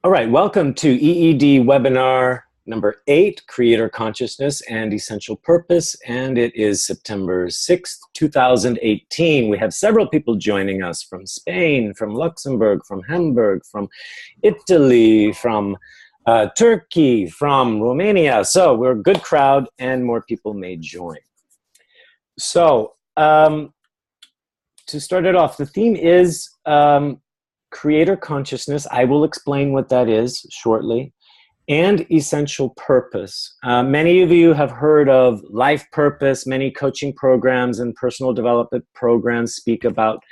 All right, welcome to EED webinar number 8, Creator Consciousness and Essential Purpose, and it is September 6th, 2018. We have several people joining us from Spain, from Luxembourg, from Hamburg, from Italy, from Turkey, from Romania. So we're a good crowd and more people may join. So to start it off, the theme is Creator Consciousness. I will explain what that is shortly. And Essential Purpose. Many of you have heard of life purpose. Many coaching programs and personal development programs speak about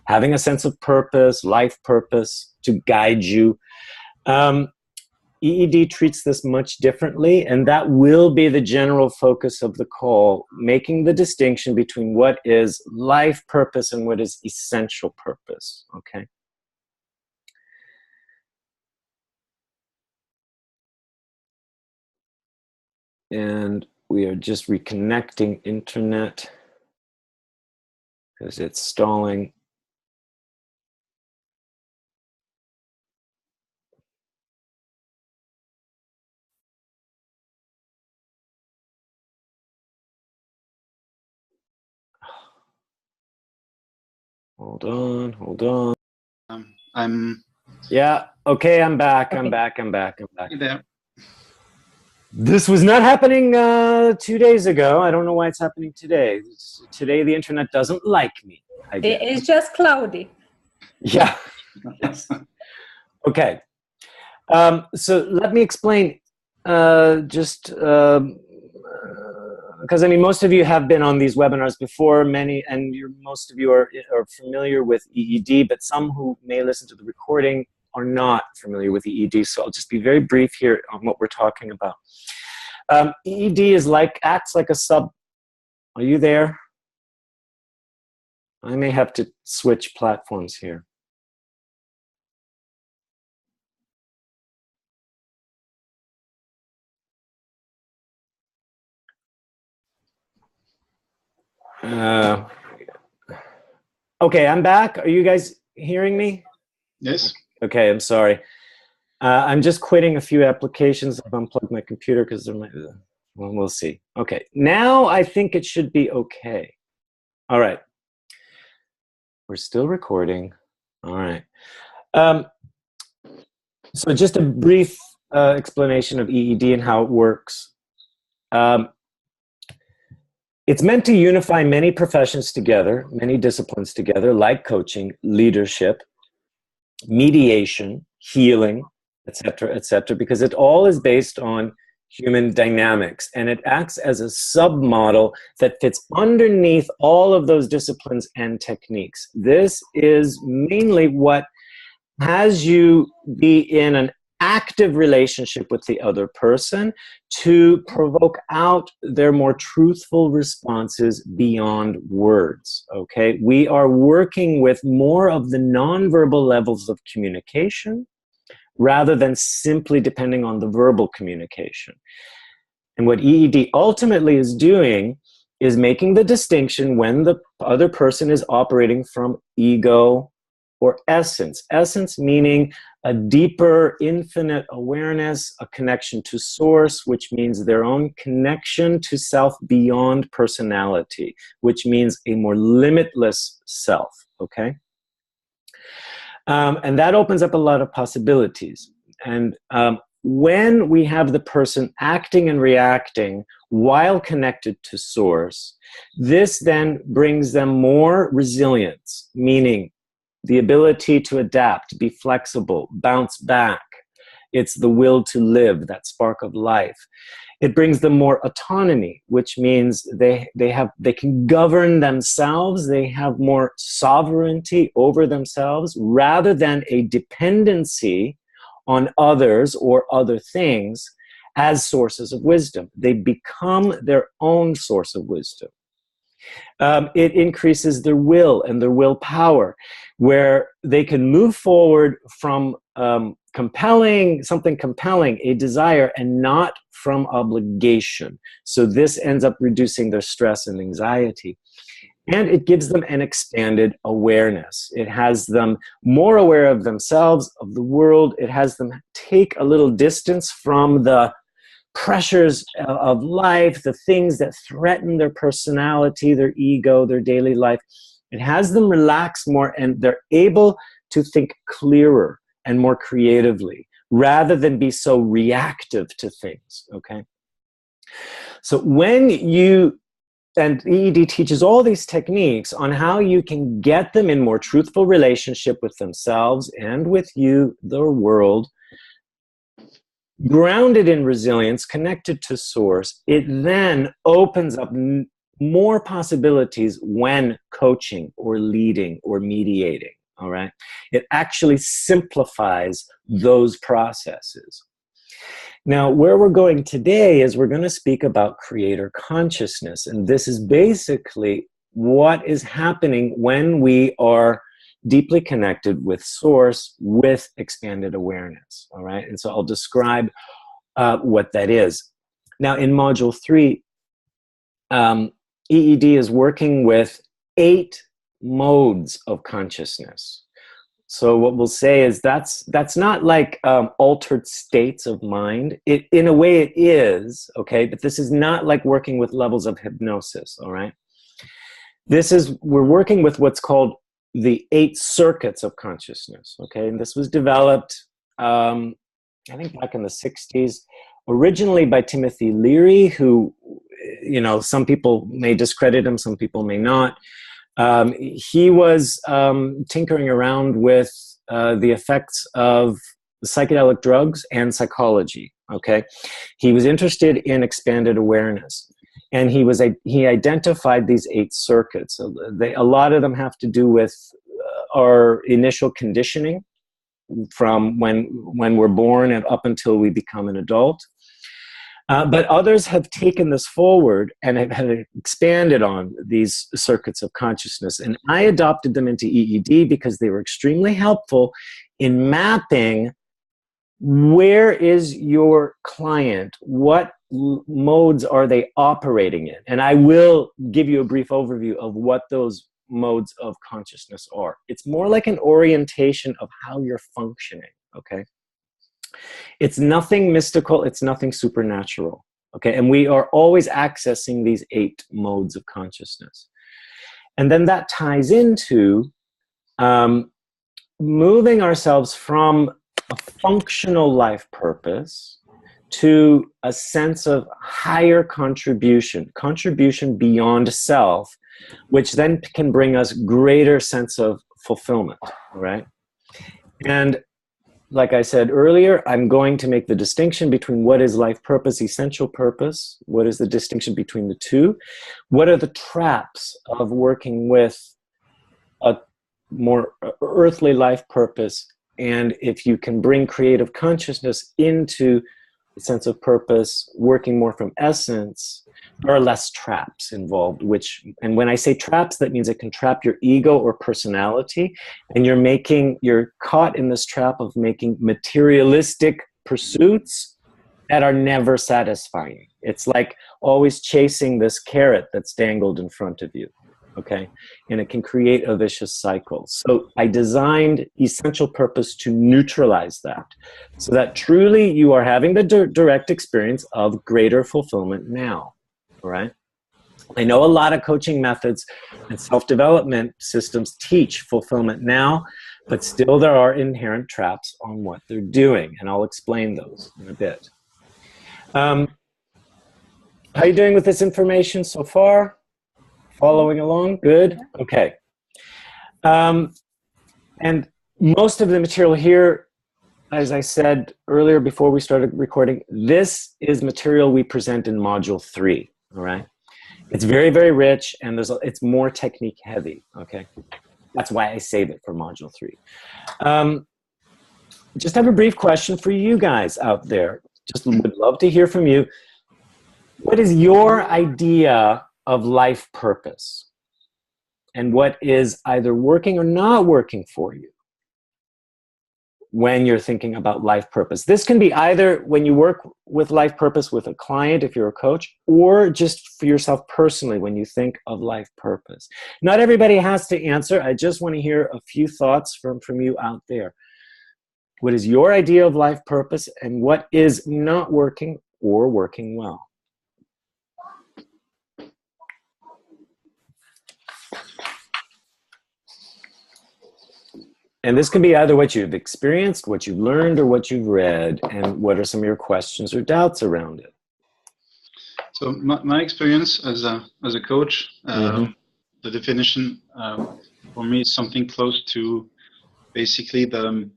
having a sense of purpose, life purpose to guide you. EED treats this much differently, and that will be the general focus of the call, making the distinction between what is life purpose and what is essential purpose, okay? And we are just reconnecting internet because it's stalling. Hold on. Yeah, okay, I'm back. I'm back. Hey there. This was not happening 2 days ago. I don't know why it's happening today. Today the internet doesn't like me, I guess. It's just cloudy. Yeah. Okay. So let me explain because I mean, most of you have been on these webinars before, most of you are familiar with EED, but some who may listen to the recording are not familiar with EED, so I'll just be very brief here on what we're talking about. EED acts like a sub. Are you there? I may have to switch platforms here. Okay, I'm back. Are you guys hearing me? Yes. Okay, I'm sorry. I'm just quitting a few applications. I've unplugged my computer because well, we'll see. Okay, now I think it should be okay. All right. We're still recording. All right. So just a brief explanation of EED and how it works. It's meant to unify many professions together, many disciplines together, like coaching, leadership, mediation, healing, etc., because it all is based on human dynamics, and it acts as a submodel that fits underneath all of those disciplines and techniques. This is mainly what has you be in an active relationship with the other person to provoke out their more truthful responses beyond words, okay? We are working with more of the nonverbal levels of communication rather than simply depending on the verbal communication. And what EED ultimately is doing is making the distinction when the other person is operating from ego or essence. Essence meaning a deeper, infinite awareness, a connection to source, which means their own connection to self beyond personality, which means a more limitless self, okay? And that opens up a lot of possibilities. And when we have the person acting and reacting while connected to source, this then brings them more resilience, meaning the ability to adapt, be flexible, bounce back. It's the will to live, that spark of life. It brings them more autonomy, which means they can govern themselves. They have more sovereignty over themselves rather than a dependency on others or other things as sources of wisdom. They become their own source of wisdom. It increases their will and their willpower, where they can move forward from something compelling, a desire, and not from obligation. So this ends up reducing their stress and anxiety. And it gives them an expanded awareness. It has them more aware of themselves, of the world. It has them take a little distance from the pressures of life, the things that threaten their personality, their ego, their daily life. It has them relax more, and they're able to think clearer and more creatively rather than be so reactive to things, okay? So when you, and EED teaches all these techniques on how you can get them in more truthful relationship with themselves and with you, the world, grounded in resilience, connected to source. It then opens up more possibilities when coaching or leading or mediating, all right? It actually simplifies those processes. Now, where we're going today is we're going to speak about creator consciousness, and this is basically what is happening when we are deeply connected with source, with expanded awareness, all right? And so I'll describe what that is. Now, in Module 3, EED is working with 8 modes of consciousness. So what we'll say is that's not like altered states of mind. In a way it is, okay? But this is not like working with levels of hypnosis, all right? We're working with what's called the 8 circuits of consciousness, okay? And this was developed, I think back in the 60s, originally by Timothy Leary, who, you know, some people may discredit him, some people may not. He was tinkering around with the effects of psychedelic drugs and psychology, okay? He was interested in expanded awareness. And he identified these 8 circuits. A lot of them have to do with our initial conditioning from when we're born and up until we become an adult. But others have taken this forward and have expanded on these circuits of consciousness. And I adopted them into EED because they were extremely helpful in mapping where is your client, what modes are they operating in. And I will give you a brief overview of what those modes of consciousness are. It's more like an orientation of how you're functioning, okay? It's nothing mystical, it's nothing supernatural, okay? And we are always accessing these 8 modes of consciousness. And then that ties into moving ourselves from a functional life purpose to a sense of higher contribution beyond self, which then can bring us greater sense of fulfillment, right? And like I said earlier, I'm going to make the distinction between what is life purpose, essential purpose. What is the distinction between the two? What are the traps of working with a more earthly life purpose? And if you can bring creative consciousness into the sense of purpose, working more from essence, there are less traps involved, and when I say traps, that means it can trap your ego or personality, and you're caught in this trap of making materialistic pursuits that are never satisfying. It's like always chasing this carrot that's dangled in front of you, okay? And it can create a vicious cycle. So I designed essential purpose to neutralize that, so that truly you are having the direct experience of greater fulfillment now. Right? I know a lot of coaching methods and self-development systems teach fulfillment now, but still there are inherent traps on what they're doing, and I'll explain those in a bit. How are you doing with this information so far? Following along? Good? Okay. And most of the material here, as I said earlier before we started recording, this is material we present in Module 3. All right, it's very, very rich, and it's more technique heavy. Okay, that's why I save it for Module 3. Just have a brief question for you guys out there. Just would love to hear from you. What is your idea of life purpose, and what is either working or not working for you? when you're thinking about life purpose. This can be either when you work with life purpose with a client, if you're a coach, or just for yourself personally when you think of life purpose. Not everybody has to answer. I just want to hear a few thoughts from you out there. What is your idea of life purpose, and what is not working or working well? And this can be either what you've experienced, what you've learned, or what you've read, and what are some of your questions or doubts around it? So my experience as a coach, the definition for me is something close to basically the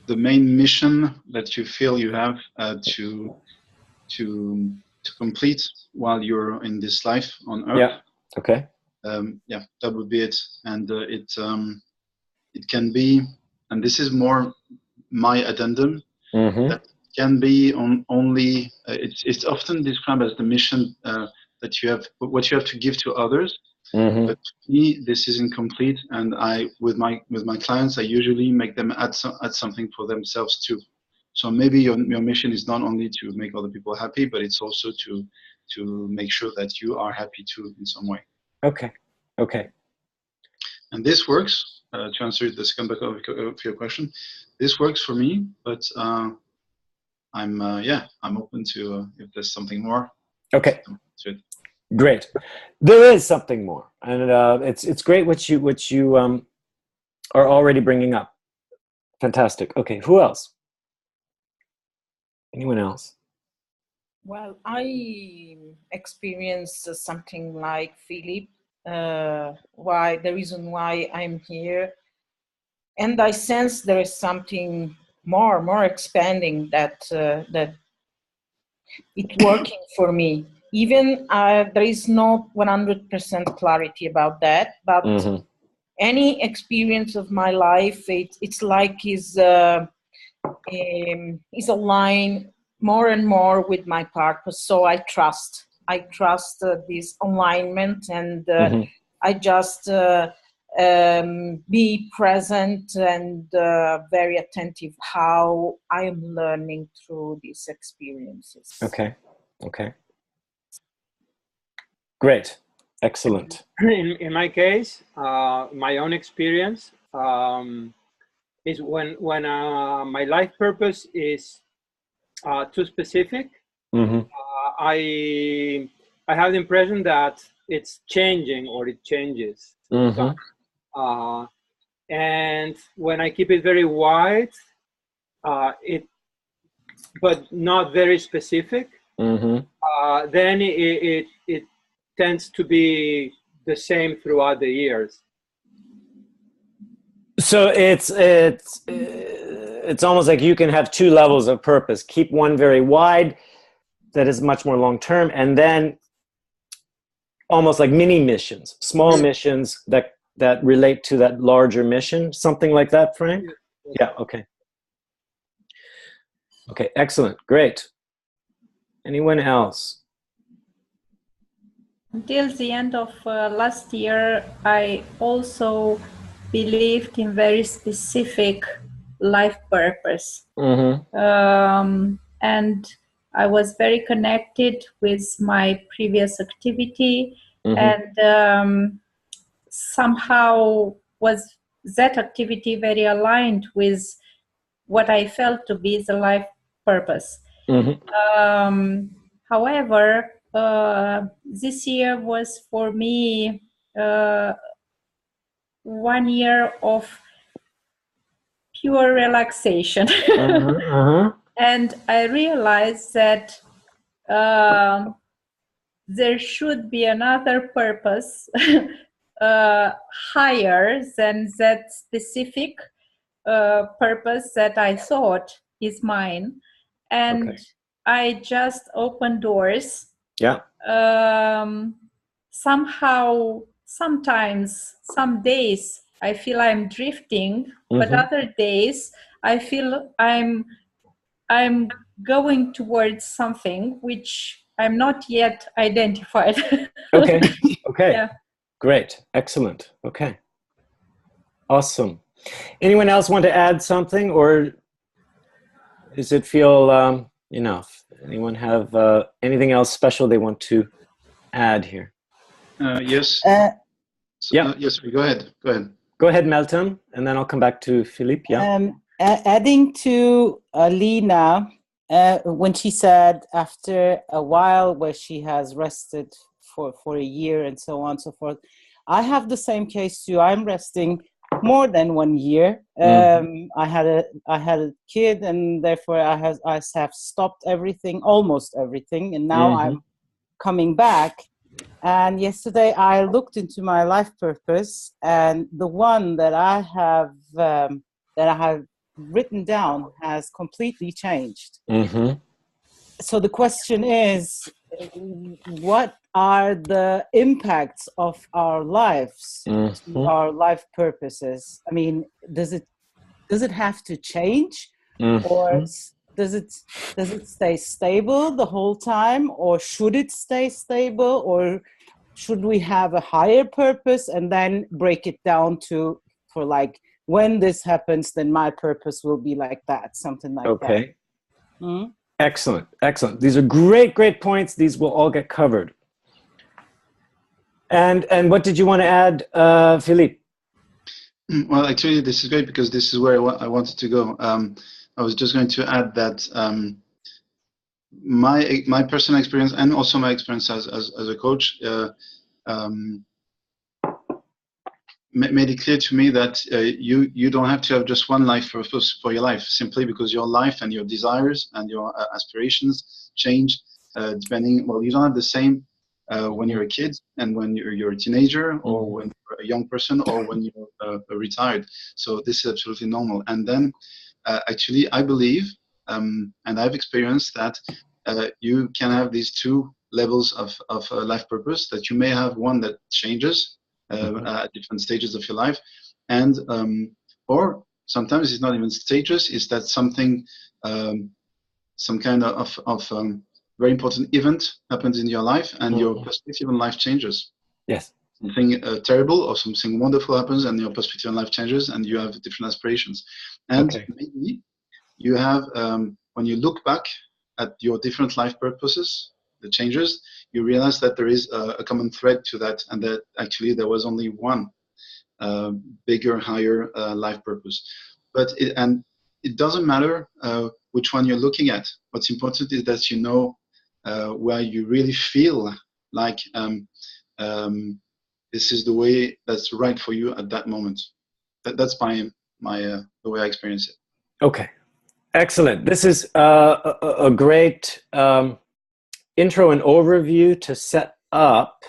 main mission that you feel you have to complete while you're in this life on Earth. Yeah. Okay. Yeah, that would be it. And it can be, and this is more my addendum, that can be only, it's often described as the mission that you have, what you have to give to others. But to me, this is incomplete. And with my clients, I usually make them add something for themselves too. So maybe your mission is not only to make other people happy, but it's also to make sure that you are happy too in some way. Okay. Okay. And this works. To answer the second part of your question, this works for me, but I'm open to if there's something more. Okay, great. There is something more, and it's great what you are already bringing up. Fantastic. Okay, who else? Anyone else? Well, I experienced something like Philip. Why the reason why I'm here, and I sense there is something more expanding that it's working for me. Even there is not 100% clarity about that, but any experience of my life, it's like is aligned more and more with my purpose. So I trust this alignment, and I just be present and very attentive how I am learning through these experiences. Okay. Okay. Great. Excellent. In my case, my own experience is when my life purpose is too specific. I have the impression that it's changing, or it changes. And when I keep it very wide, but not very specific, then it tends to be the same throughout the years. So it's almost like you can have two levels of purpose. Keep one very wide, that is much more long term, and then almost like mini missions, small missions that relate to that larger mission, something like that, Frank? Yeah. Okay. Okay. Excellent. Great. Anyone else? Until the end of last year, I also believed in very specific life purpose. And I was very connected with my previous activity, and somehow was that activity very aligned with what I felt to be the life purpose. However, this year was for me 1 year of pure relaxation. And I realized that there should be another purpose higher than that specific purpose that I thought is mine. And I just opened doors. Yeah. Somehow, sometimes, some days I feel I'm drifting, but other days I feel I'm going towards something which I'm not yet identified. Okay. Okay. Yeah. Great. Excellent. Okay. Awesome. Anyone else want to add something, or Does it feel enough? Anyone have anything else special they want to add here? Yes. Yes, go ahead. Go ahead, Meltem, and then I'll come back to Philippe. Yeah. Adding to Lina, when she said after a while where she has rested for a year and so on and so forth, I have the same case too. I'm resting more than 1 year. I had a kid, and therefore I have stopped everything, almost everything, and now I'm coming back. And yesterday I looked into my life purpose, and the one that I have written down has completely changed. So the question is, what are the impacts of our lives to our life purposes? I mean, does it have to change, or does it stay stable the whole time, or should it stay stable, or should we have a higher purpose and then break it down for like, when this happens, then my purpose will be like that, something like that. Okay. Excellent. These are great points. These will all get covered. And what did you want to add, Philippe? Well, actually, this is great because this is where I wanted to go. I was just going to add that my personal experience and also my experience as a coach made it clear to me that you don't have to have just one life purpose for your life, simply because your life and your desires and your aspirations change depending. Well, you don't have the same when you're a kid and when you're a teenager, or when you're a young person, or when you're retired. So this is absolutely normal. And then actually, I believe, and I've experienced that you can have these two levels of life purpose, that you may have one that changes at different stages of your life, and or sometimes it's not even stages, is that something, some kind of very important event happens in your life, and your perspective on life changes. Yes. Something terrible or something wonderful happens, and your perspective on life changes, and you have different aspirations. And maybe you have, when you look back at your different life purposes, the changes, you realize that there is a common thread to that, and that actually there was only one bigger, higher life purpose. But it doesn't matter which one you're looking at. What's important is that you know where you really feel like this is the way that's right for you at that moment. That's the way I experience it. Okay, excellent. This is a great intro and overview to set up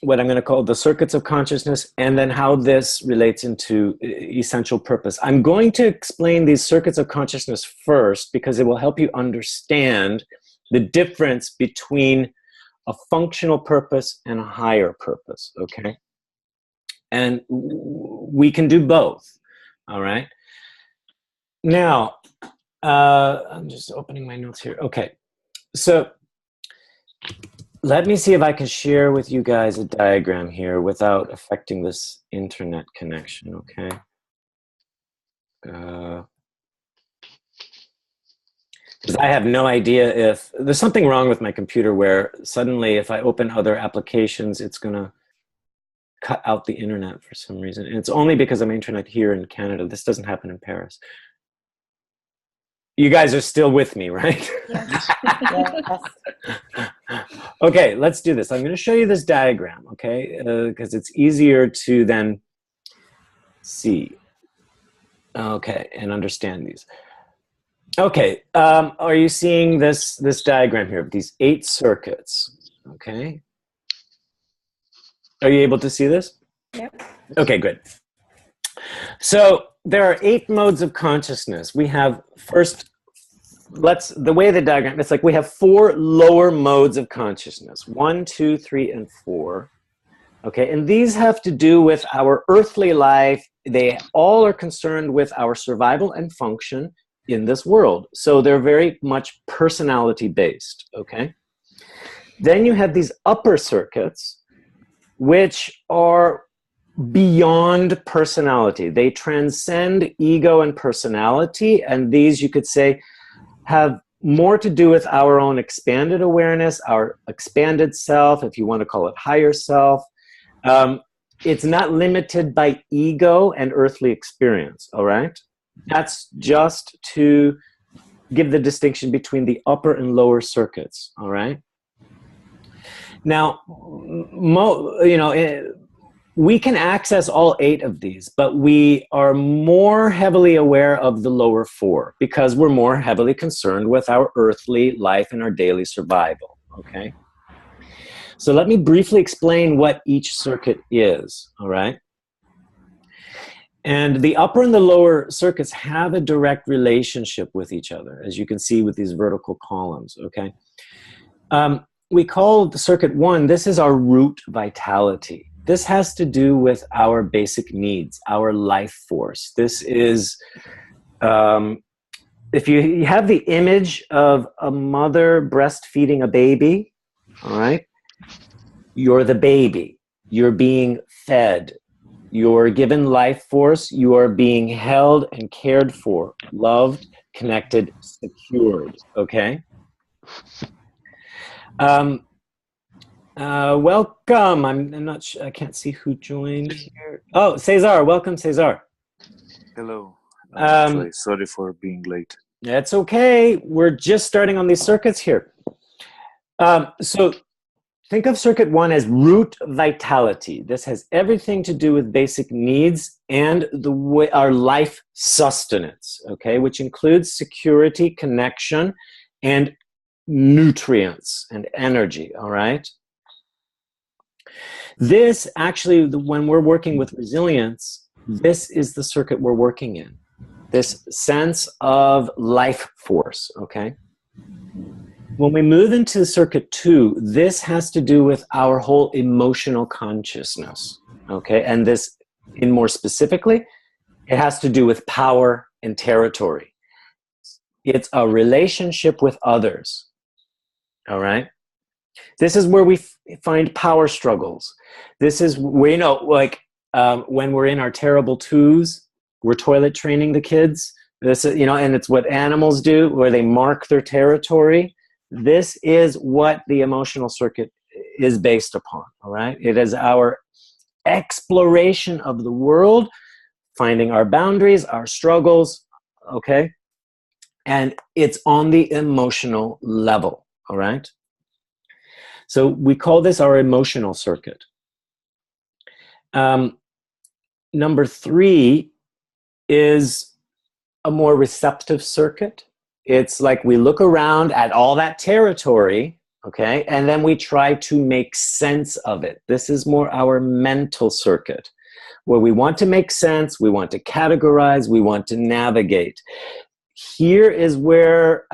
what I'm going to call the circuits of consciousness, and then how this relates into essential purpose. I'm going to explain these circuits of consciousness first, because it will help you understand the difference between a functional purpose and a higher purpose, okay? And we can do both, all right? Now, I'm just opening my notes here. Okay, so let me see if I can share with you guys a diagram here without affecting this internet connection, okay? Because I have no idea if there's something wrong with my computer where suddenly if I open other applications, it's gonna cut out the internet for some reason. And it's only because I'm internet here in Canada. This doesn't happen in Paris. You guys are still with me, right? Yes. Okay, let's do this. I'm going to show you this diagram, okay? Because it's easier to then see, okay, and understand these. Okay, are you seeing this diagram here? These 8 circuits, okay? Are you able to see this? Yep. Okay, good. So there are 8 modes of consciousness. We have first, the way the diagram, it's like we have 4 lower modes of consciousness, 1, 2, 3, and 4. Okay, and these have to do with our earthly life. They all are concerned with our survival and function in this world. So they're very much personality based, okay? Then you have these upper circuits, which are beyond personality. They transcend ego and personality, and these, you could say, have more to do with our own expanded awareness, our expanded self, if you want to call it higher self. It's not limited by ego and earthly experience, all right? That's just to give the distinction between the upper and lower circuits, all right? Now, we can access all 8 of these, but we are more heavily aware of the lower 4 because we're more heavily concerned with our earthly life and our daily survival, okay? So let me briefly explain what each circuit is, all right? And the upper and the lower circuits have a direct relationship with each other, as you can see with these vertical columns, okay? We call the circuit 1, this is our root vitality. This has to do with our basic needs, our life force. This is, if you have the image of a mother breastfeeding a baby, all right? You're the baby. You're being fed. You're given life force. You are being held and cared for, loved, connected, secured, okay? Welcome. I'm not sure. I can't see who joined here. Oh, Cesar. Welcome, Cesar. Hello. Actually, sorry for being late. That's okay. We're just starting on these circuits here. So think of circuit 1 as root vitality. This has everything to do with basic needs and our life sustenance, okay, which includes security, connection, and nutrients and energy, all right? This actually, when we're working with resilience, this is the circuit we're working in. This sense of life force, okay? When we move into circuit 2, this has to do with our whole emotional consciousness, okay? And this, in more specifically, it has to do with power and territory. It's a relationship with others, all right? This is where we find power struggles. This is where, you know, like when we're in our terrible twos, we're toilet training the kids. This is, you know, and it's what animals do, where they mark their territory. This is what the emotional circuit is based upon, all right? It is our exploration of the world, finding our boundaries, our struggles, okay? And it's on the emotional level, all right? So we call this our emotional circuit. Number 3 is a more receptive circuit. It's like we look around at all that territory, okay, and then we try to make sense of it. This is more our mental circuit, where we want to make sense, we want to categorize, we want to navigate. Here is where,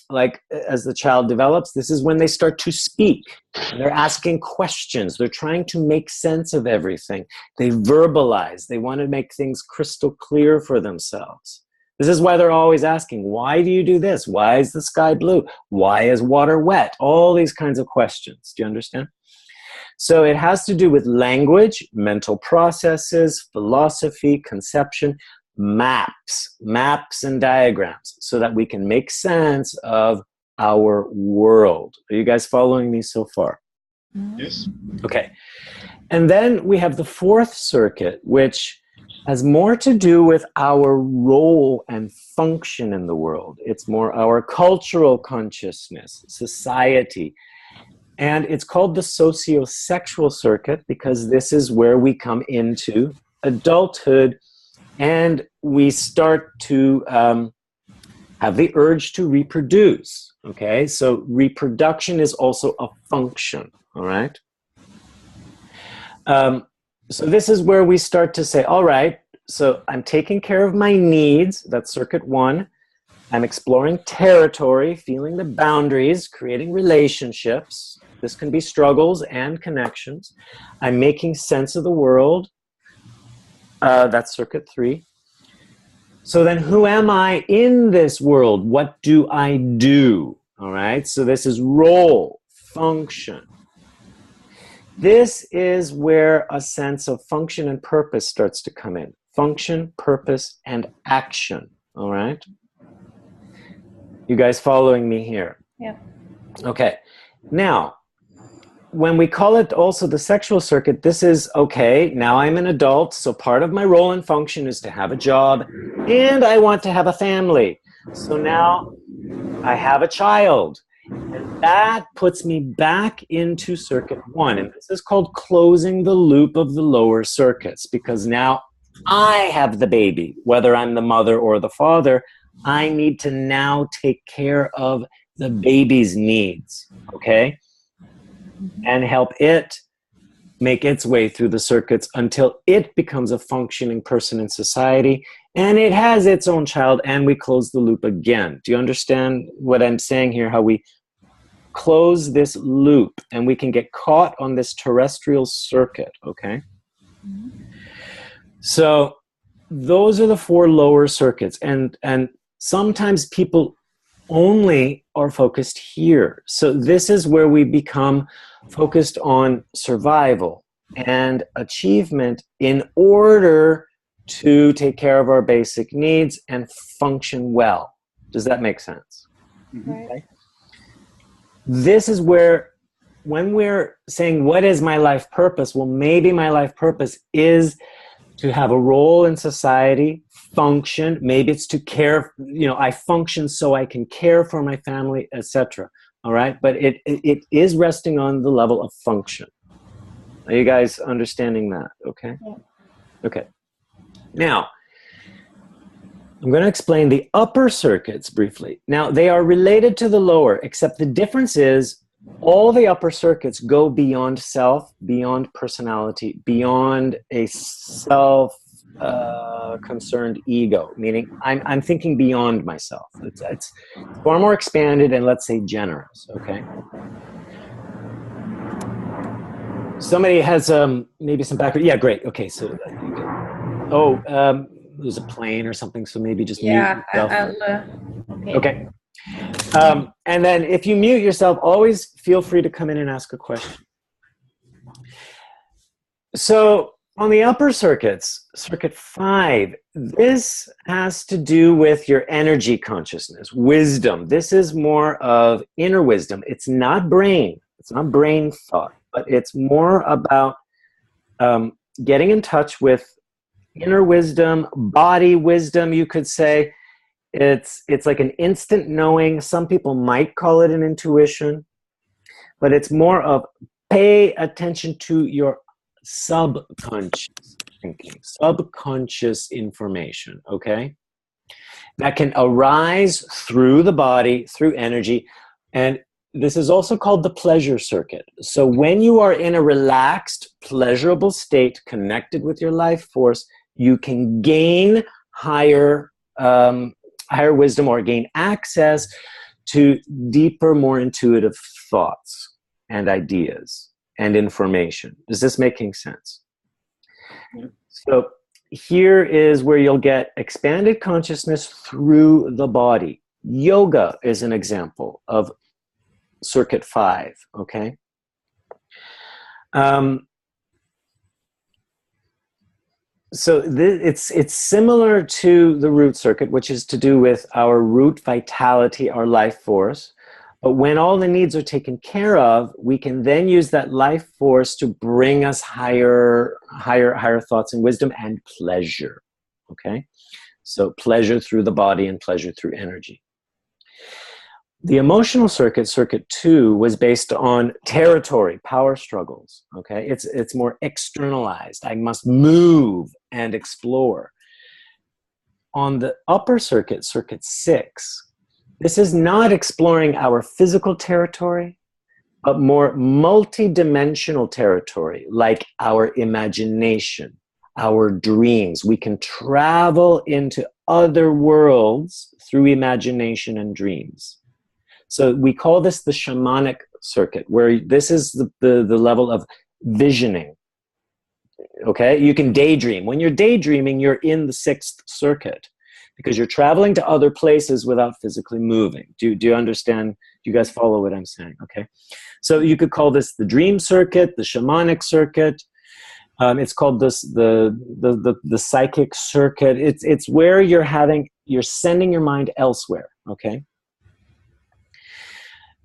like as the child develops, this is when they start to speak. They're asking questions. They're trying to make sense of everything. They verbalize. They want to make things crystal clear for themselves. This is why they're always asking, why do you do this? Why is the sky blue? Why is water wet? All these kinds of questions. Do you understand? So it has to do with language, mental processes, philosophy, conception, maps and diagrams, so that we can make sense of our world. Are you guys following me so far? Yes. Okay. And then we have the 4th circuit, which has more to do with our role and function in the world. It's more our cultural consciousness, society. And it's called the socio-sexual circuit because this is where we come into adulthood and we start to have the urge to reproduce, okay? So reproduction is also a function, all right? So this is where we start to say, all right, so I'm taking care of my needs, that's circuit 1. I'm exploring territory, feeling the boundaries, creating relationships. This can be struggles and connections. I'm making sense of the world. That's circuit 3. So then who am I in this world? What do I do? All right, so this is role, function. This is where a sense of function and purpose starts to come in. Function, purpose, and action. All right? You guys following me here? Yeah. Okay. Now, when we call it also the sexual circuit, this is, okay, now I'm an adult, so part of my role and function is to have a job, and I want to have a family. So now I have a child. And that puts me back into circuit 1. And this is called closing the loop of the lower circuits, because now I have the baby, whether I'm the mother or the father. I need to now take care of the baby's needs, okay? And help it make its way through the circuits until it becomes a functioning person in society, and it has its own child, and we close the loop again. Do you understand what I'm saying here? How we close this loop, and we can get caught on this terrestrial circuit, okay? So those are the 4 lower circuits, and sometimes people only are focused here. So this is where we become focused on survival and achievement in order to take care of our basic needs and function well. Does that make sense? Right. Okay. This is where, when we're saying, what is my life purpose? Well, maybe my life purpose is to have a role in society, function. Maybe it's to care, I function so I can care for my family, etc. All right, but it is resting on the level of function. Are you guys understanding that? Okay. Yeah. Okay. Now, I'm going to explain the upper circuits briefly. Now, they are related to the lower, except the difference is all the upper circuits go beyond self, beyond personality, beyond a self-concerned ego, meaning I'm thinking beyond myself. It's far more expanded and, let's say, generous, okay? Somebody has maybe some background. Yeah, great. Okay, so there's a plane or something, so maybe just mute yourself. Okay. And then if you mute yourself, always feel free to come in and ask a question. So on the upper circuits, circuit 5, this has to do with your energy consciousness, wisdom. This is more of inner wisdom. It's not brain. It's not brain thought, but it's more about getting in touch with inner wisdom, body wisdom, you could say. It's like an instant knowing. Some people might call it an intuition, but it's more of pay attention to your subconscious thinking, subconscious information, okay? That can arise through the body, through energy, and this is also called the pleasure circuit. So when you are in a relaxed, pleasurable state connected with your life force, you can gain higher wisdom or gain access to deeper, more intuitive thoughts and ideas and information. Is this making sense? Yeah. So here is where you'll get expanded consciousness through the body. Yoga is an example of circuit 5, okay? So it's similar to the root circuit, which is to do with our root vitality, our life force. But when all the needs are taken care of, we can then use that life force to bring us higher thoughts and wisdom and pleasure. Okay? So pleasure through the body and pleasure through energy. The emotional circuit, circuit 2, was based on territory, power struggles, okay? It's more externalized. I must move and explore. On the upper circuit, circuit 6, this is not exploring our physical territory, but more multidimensional territory, like our imagination, our dreams. We can travel into other worlds through imagination and dreams. So we call this the shamanic circuit, where this is the level of visioning. Okay, you can daydream. When you're daydreaming, you're in the 6th circuit because you're traveling to other places without physically moving. Do you understand you guys follow what I'm saying? Okay. So you could call this the dream circuit, the shamanic circuit. It's called the psychic circuit. It's where you're sending your mind elsewhere. Okay.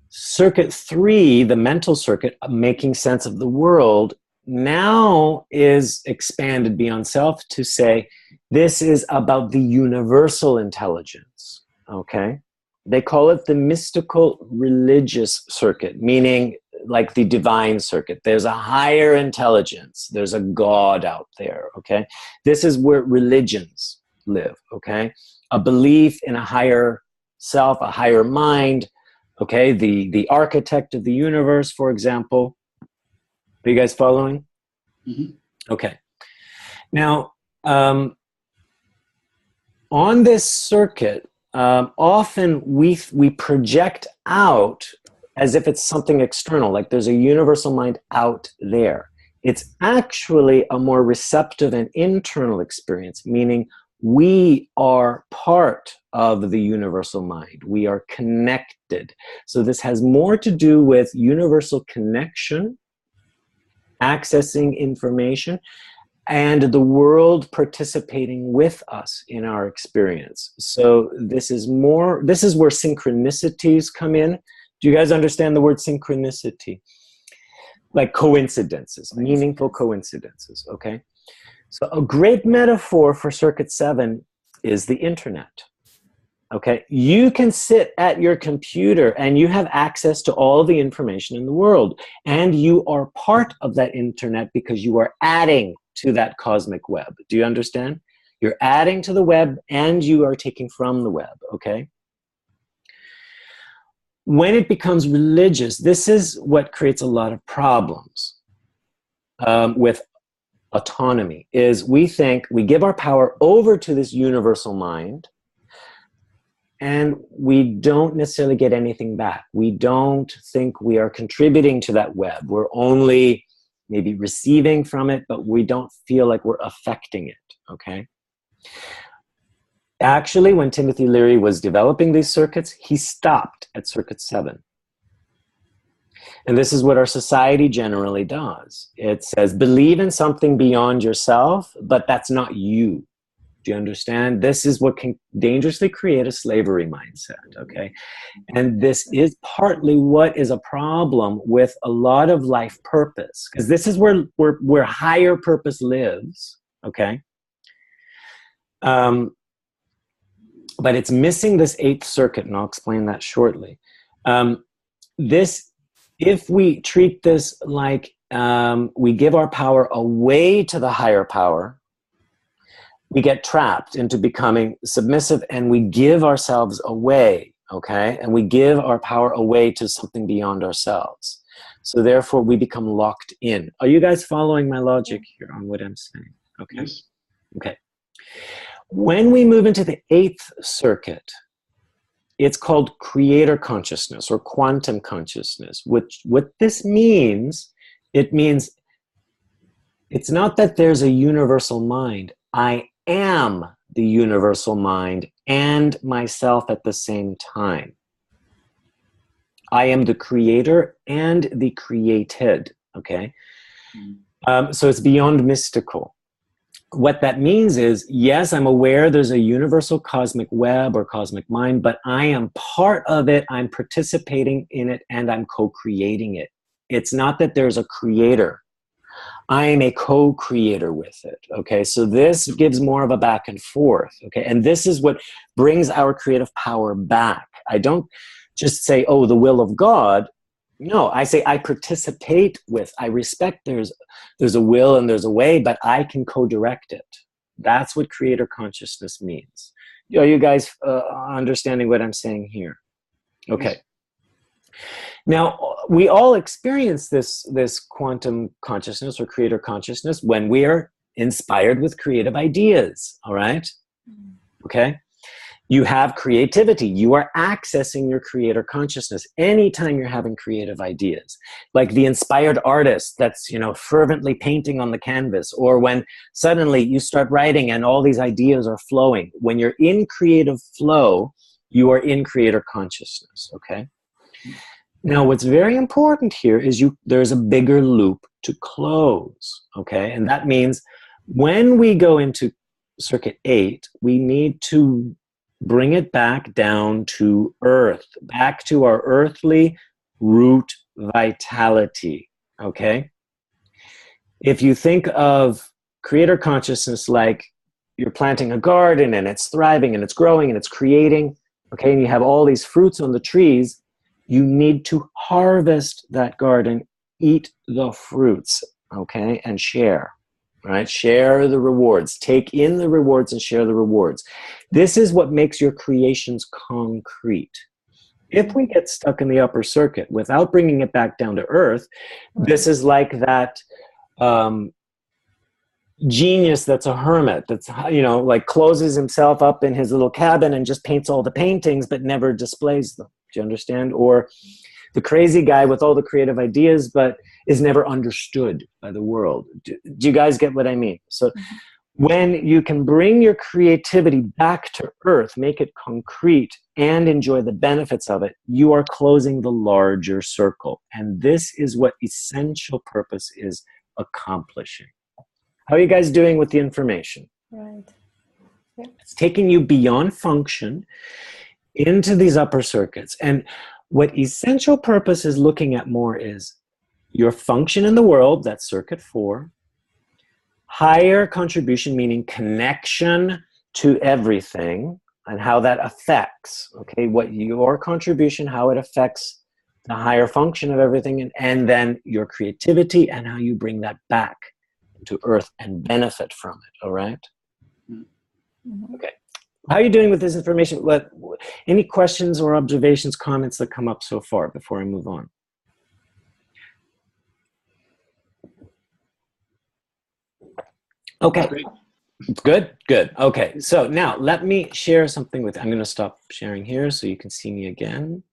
Circuit 3, the mental circuit, making sense of the world, now is expanded beyond self to say this is about the universal intelligence. Okay. They call it the mystical religious circuit, meaning like the divine circuit. There's a higher intelligence. There's a God out there, okay? This is where religions live, okay? A belief in a higher self, a higher mind, okay? The architect of the universe, for example. Are you guys following? Mm-hmm. Okay. Now, on this circuit, often we project out as if it's something external, like there's a universal mind out there. It's actually a more receptive and internal experience, meaning we are part of the universal mind. We are connected. So this has more to do with universal connection, accessing information, and the world participating with us in our experience. So this is where synchronicities come in. Do you guys understand the word synchronicity? Like coincidences, meaningful coincidences, okay? So a great metaphor for Circuit 7 is the internet, okay? You can sit at your computer and you have access to all the information in the world, and you are part of that internet because you are adding to that cosmic web. Do you understand? You're adding to the web and you are taking from the web, okay? When it becomes religious, this is what creates a lot of problems with autonomy, is we think we give our power over to this universal mind and we don't necessarily get anything back. We don't think we are contributing to that web. We're only maybe receiving from it, but we don't feel like we're affecting it, okay? Actually, when Timothy Leary was developing these circuits, he stopped at Circuit 7. And this is what our society generally does. It says, believe in something beyond yourself, but that's not you. Do you understand? This is what can dangerously create a slavery mindset, okay? And this is partly what is a problem with a lot of life purpose, because this is where higher purpose lives, okay? But it's missing this 8th circuit, and I'll explain that shortly. If we treat this like we give our power away to the higher power, we get trapped into becoming submissive and we give ourselves away, okay? And we give our power away to something beyond ourselves. So therefore, we become locked in. Are you guys following my logic here on what I'm saying? Okay. Yes. Okay. When we move into the 8th circuit, it's called creator consciousness or quantum consciousness. What this means, it means it's not that there's a universal mind. I am the universal mind and myself at the same time. I am the creator and the created, okay? So it's beyond mystical. What that means is, yes, I'm aware there's a universal cosmic web or cosmic mind, but I am part of it, I'm participating in it, and I'm co-creating it. It's not that there's a creator. I am a co-creator with it, okay? So this gives more of a back and forth, okay? And this is what brings our creative power back. I don't just say, oh, the will of God. No, I say I participate with, I respect there's a will and there's a way, but I can co-direct it. That's what creator consciousness means. Are you guys understanding what I'm saying here? Okay. Now, we all experience this quantum consciousness or creator consciousness when we are inspired with creative ideas, all right? Okay? You have creativity. You are accessing your creator consciousness anytime you're having creative ideas. Like the inspired artist that's, fervently painting on the canvas, or when suddenly you start writing and all these ideas are flowing. When you're in creative flow, you are in creator consciousness, okay? Now, what's very important here is there's a bigger loop to close, okay? And that means when we go into circuit 8, we need to bring it back down to earth, back to our earthly root vitality, okay? If you think of creator consciousness like you're planting a garden and it's thriving and it's growing and it's creating, okay, and you have all these fruits on the trees, you need to harvest that garden, eat the fruits, okay, and share, right? Share the rewards. Take in the rewards and share the rewards. This is what makes your creations concrete. If we get stuck in the upper circuit without bringing it back down to earth, this is like that genius that's a hermit, that's, you know, like closes himself up in his little cabin and just paints all the paintings but never displays them. Do you understand? Or the crazy guy with all the creative ideas but is never understood by the world. Do you guys get what I mean? So when you can bring your creativity back to earth, make it concrete, and enjoy the benefits of it, you are closing the larger circle. And this is what essential purpose is accomplishing. How are you guys doing with the information? Right. Yeah. It's taking you beyond function into these upper circuits. And what essential purpose is looking at more is your function in the world, that's circuit 4, higher contribution, meaning connection to everything and how that affects, okay, what your contribution, how it affects the higher function of everything, and then your creativity and how you bring that back to earth and benefit from it. All right? Mm-hmm. Okay. How are you doing with this information? Any questions or observations, comments that come up so far before I move on? Okay. Good. Okay. So now let me share something with you. I'm going to stop sharing here so you can see me again.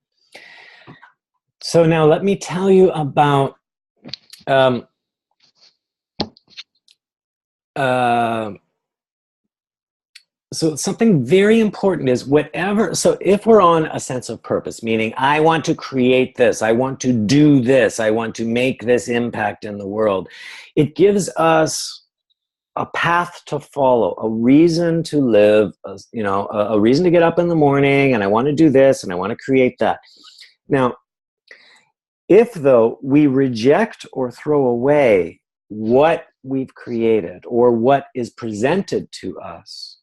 So now let me tell you about so something very important is so if we're on a sense of purpose, meaning I want to create this, I want to do this, I want to make this impact in the world, it gives us a path to follow, a reason to live, a reason to get up in the morning, and I want to do this and I want to create that. Now, if though we reject or throw away what we've created or what is presented to us,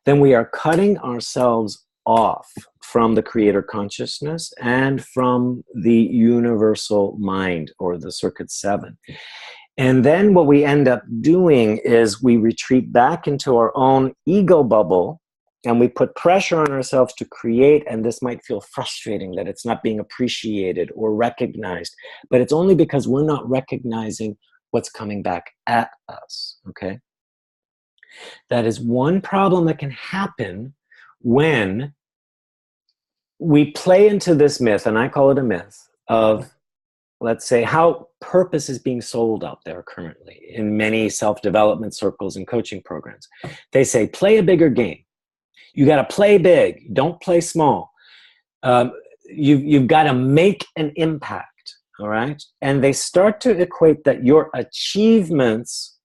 then we are cutting ourselves off from the creator consciousness and from the universal mind, or the circuit 7. And then what we end up doing is we retreat back into our own ego bubble, and we put pressure on ourselves to create, and this might feel frustrating that it's not being appreciated or recognized, but it's only because we're not recognizing what's coming back at us, okay? That is one problem that can happen when we play into this myth, and I call it a myth, of, let's say, how purpose is being sold out there currently in many self-development circles and coaching programs. They say, play a bigger game. You got to play big. Don't play small. You've got to make an impact, all right? And they start to equate that your achievements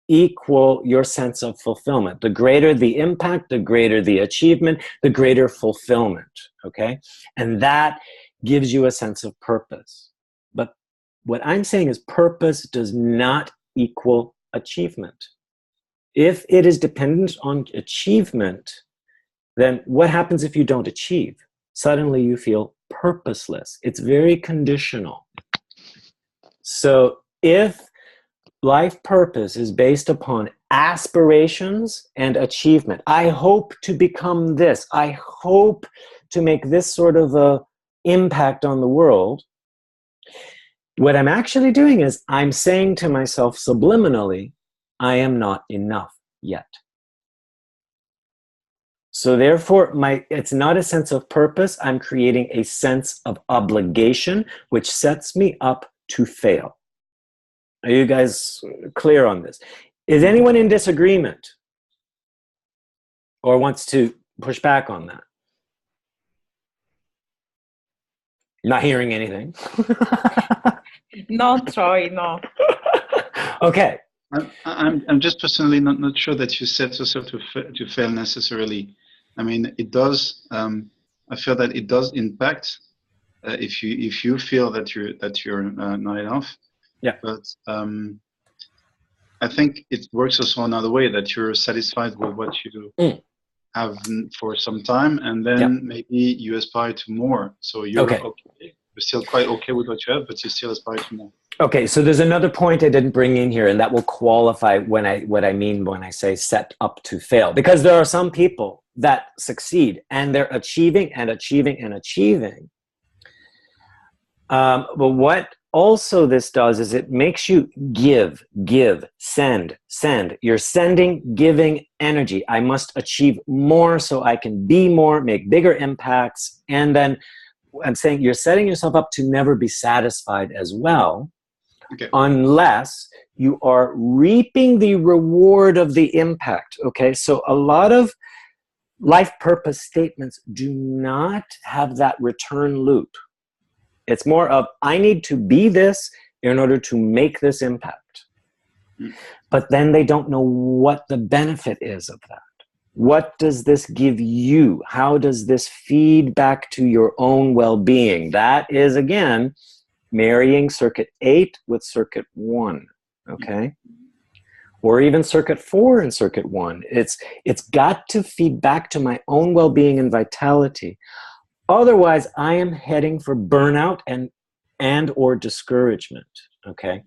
equal your sense of fulfillment. The greater the impact, the greater the achievement, the greater fulfillment, okay? And that gives you a sense of purpose. But what I'm saying is purpose does not equal achievement. If it is dependent on achievement, then what happens if you don't achieve? Suddenly you feel purposeless. It's very conditional. So if life purpose is based upon aspirations and achievement, I hope to become this, I hope to make this sort of a impact on the world, what I'm actually doing is I'm saying to myself subliminally, I am not enough yet. So therefore, it's not a sense of purpose. I'm creating a sense of obligation, which sets me up to fail. Are you guys clear on this? Is anyone in disagreement or wants to push back on that? Not hearing anything. No, Troy, no. Okay. I'm just personally not sure that you set yourself to fail necessarily. I mean, it does. I feel that it does impact if you feel that you're not enough. Yeah. But I think it works also another way, that you're satisfied with what you have for some time, and then maybe you aspire to more. So you're okay. You're still quite okay with what you have, but you still aspire to more. Okay, so there's another point I didn't bring in here, and that will qualify what I mean when I say set up to fail. Because there are some people that succeed, and they're achieving and achieving and achieving. But what also this does is it makes you give, send. You're sending, giving energy. I must achieve more so I can be more, make bigger impacts. And then I'm saying you're setting yourself up to never be satisfied as well, unless you are reaping the reward of the impact. Okay, so a lot of life purpose statements do not have that return loop. It's more of, I need to be this in order to make this impact. But then they don't know what the benefit is of that. What does this give you? How does this feed back to your own well-being? That is, again, marrying circuit 8 with circuit 1, okay? Or even circuit 4 and circuit 1. It's got to feed back to my own well-being and vitality. Otherwise, I am heading for burnout and or discouragement, okay?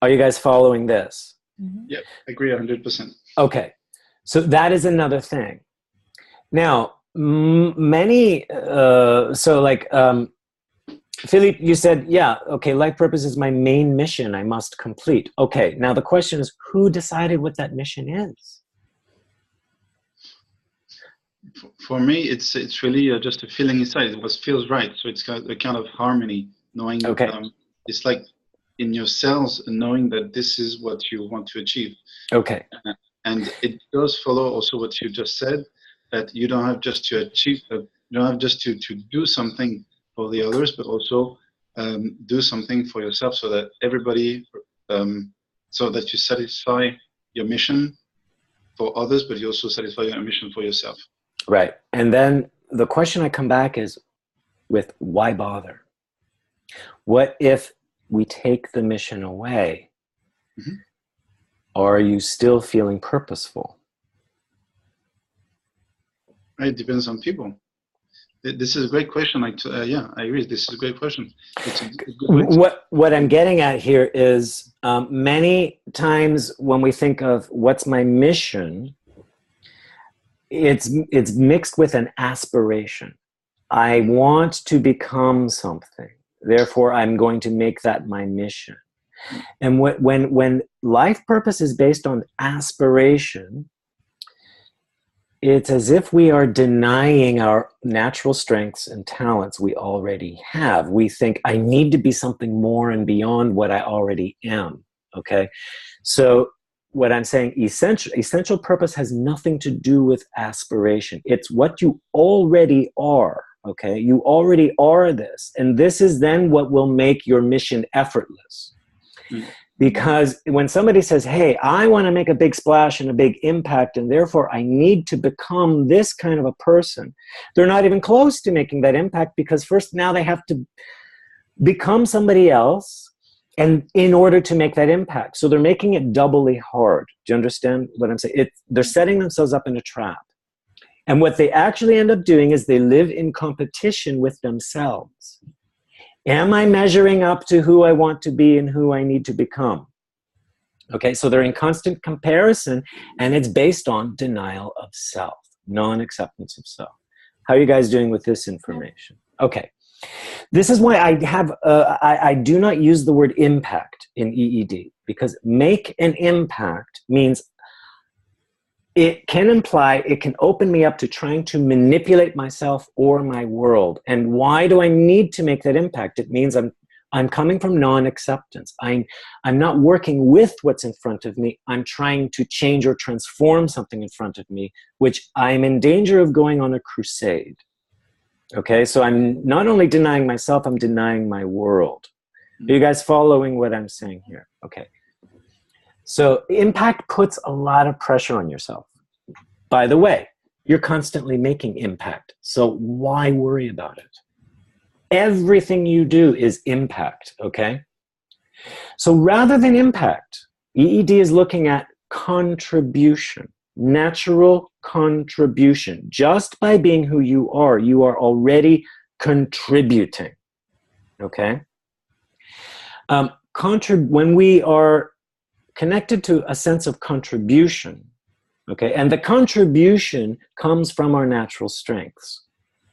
Are you guys following this? Yeah, I agree 100%. Okay, so that is another thing. Now, many, Philippe, you said, yeah, okay, life purpose is my main mission I must complete. Okay, now the question is, who decided what that mission is? For me, it's really just a feeling inside. It feels right. So it's a kind of harmony, knowing it's like in your cells, knowing that this is what you want to achieve. Okay. And it does follow also what you just said, that you don't have just to achieve, you don't have just to do something for the others, but also do something for yourself, so that everybody, so that you satisfy your mission for others, but you also satisfy your mission for yourself. Right. And then the question I come back is with, why bother? What if we take the mission away? Mm-hmm. Are you still feeling purposeful? It depends on people. This is a great question. Yeah, I agree. This is a great question. What I'm getting at here is many times when we think of what's my mission, it's mixed with an aspiration. I want to become something. Therefore, I'm going to make that my mission. And when life purpose is based on aspiration, it's as if we are denying our natural strengths and talents we already have. We think, I need to be something more and beyond what I already am, okay? So what I'm saying, essential purpose has nothing to do with aspiration. It's what you already are, okay? You already are this. And this is then what will make your mission effortless. Mm-hmm. Because when somebody says, hey, I want to make a big splash and a big impact, and therefore I need to become this kind of a person, they're not even close to making that impact, because first now they have to become somebody else, and in order to make that impact. So they're making it doubly hard. Do you understand what I'm saying? They're setting themselves up in a trap. And what they actually end up doing is they live in competition with themselves. Am I measuring up to who I want to be and who I need to become? Okay, so they're in constant comparison, and it's based on denial of self, non-acceptance of self. How are you guys doing with this information? Okay. This is why I have, I do not use the word impact in EED, because make an impact means it can imply, it can open me up to trying to manipulate myself or my world. And why do I need to make that impact? It means I'm coming from non-acceptance. I'm not working with what's in front of me. I'm trying to change or transform something in front of me, which I'm in danger of going on a crusade. Okay, so I'm not only denying myself, I'm denying my world. Are you guys following what I'm saying here? Okay. So impact puts a lot of pressure on yourself. By the way, you're constantly making impact. So why worry about it? Everything you do is impact, okay? So rather than impact, EED is looking at contribution, natural contribution. Just by being who you are already contributing, okay? When we are connected to a sense of contribution, okay, and the contribution comes from our natural strengths,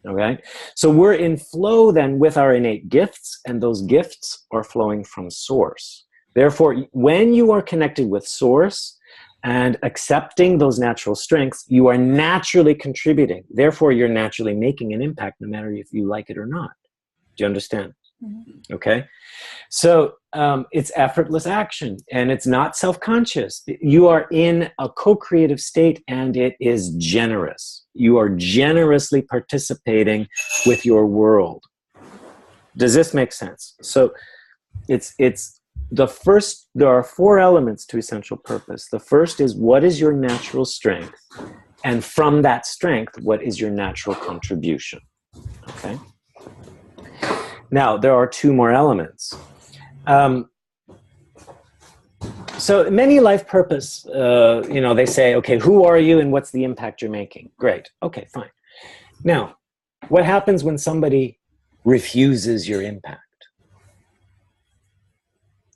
okay? So we're in flow then with our innate gifts, and those gifts are flowing from source. Therefore, when you are connected with source and accepting those natural strengths, you are naturally contributing. Therefore, you're naturally making an impact no matter if you like it or not. Do you understand? Mm-hmm. Okay. So it's effortless action, and it's not self-conscious. You are in a co-creative state, and it is generous. You are generously participating with your world. Does this make sense? So it's the first, there are 4 elements to essential purpose. The first is, what is your natural strength? And from that strength, what is your natural contribution? Okay. Now, there are 2 more elements. So many life purpose, they say, okay, who are you and what's the impact you're making? Great. Okay, fine. Now, what happens when somebody refuses your impact?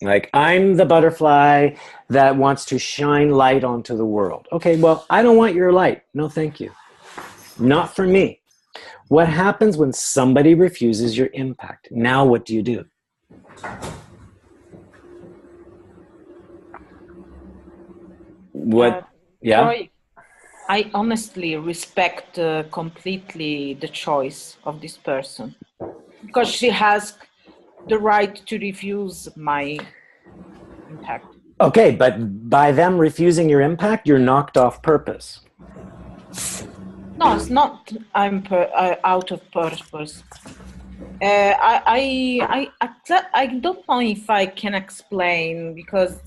Like, I'm the butterfly that wants to shine light onto the world. Okay, well, I don't want your light. No, thank you. Not for me. What happens when somebody refuses your impact? Now what do you do? What? Yeah? Troy, I honestly respect completely the choice of this person, because she has the right to refuse my impact. Okay, but by them refusing your impact, you're knocked off purpose. No, it's not. I'm out of purpose. I don't know if I can explain, because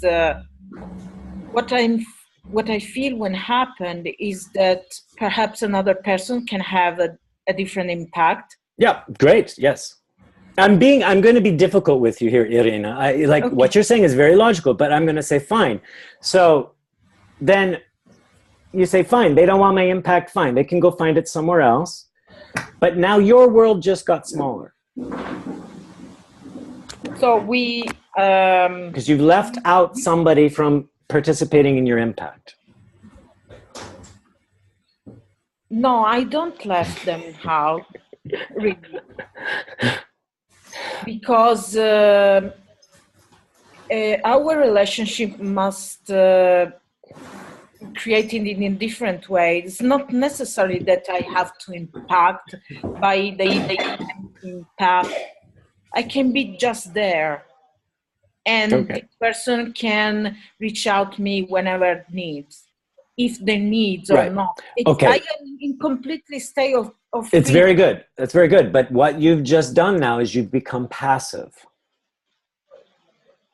what I feel when happened is that perhaps another person can have a different impact. Yeah, great. Yes. I'm going to be difficult with you here, Irina. Okay. What you're saying is very logical, but I'm going to say fine. So then you say, fine, they don't want my impact, fine. They can go find it somewhere else. But now your world just got smaller. So we... Because you've left out somebody from participating in your impact. No, I don't let them out, really. Because our relationship must created in a different way. It's not necessary that I have to impact by the impact. I can be just there, and the person can reach out to me whenever needs, if they needs or not. I am in completely state of it's very good. That's very good. But what you've just done now is you've become passive.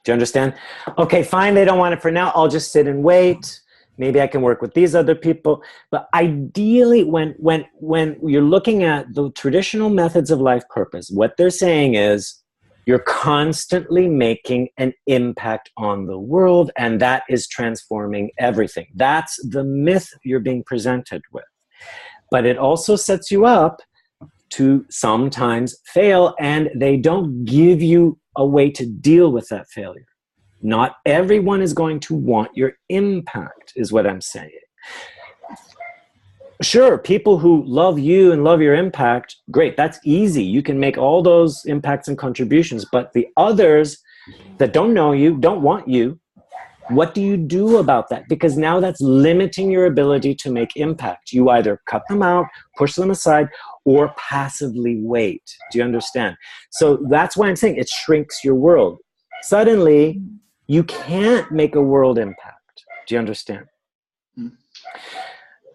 Do you understand? Okay, fine. They don't want it for now. I'll just sit and wait. Maybe I can work with these other people. But ideally, when you're looking at the traditional methods of life purpose, what they're saying is you're constantly making an impact on the world, and that is transforming everything. That's the myth you're being presented with. But it also sets you up to sometimes fail, and they don't give you a way to deal with that failure. Not everyone is going to want your impact, is what I'm saying. Sure, people who love you and love your impact, great, that's easy. You can make all those impacts and contributions, but the others that don't know you, don't want you, what do you do about that? Because now that's limiting your ability to make impact. You either cut them out, push them aside, or passively wait. Do you understand? So that's why I'm saying it shrinks your world. Suddenly, you can't make a world impact. Do you understand?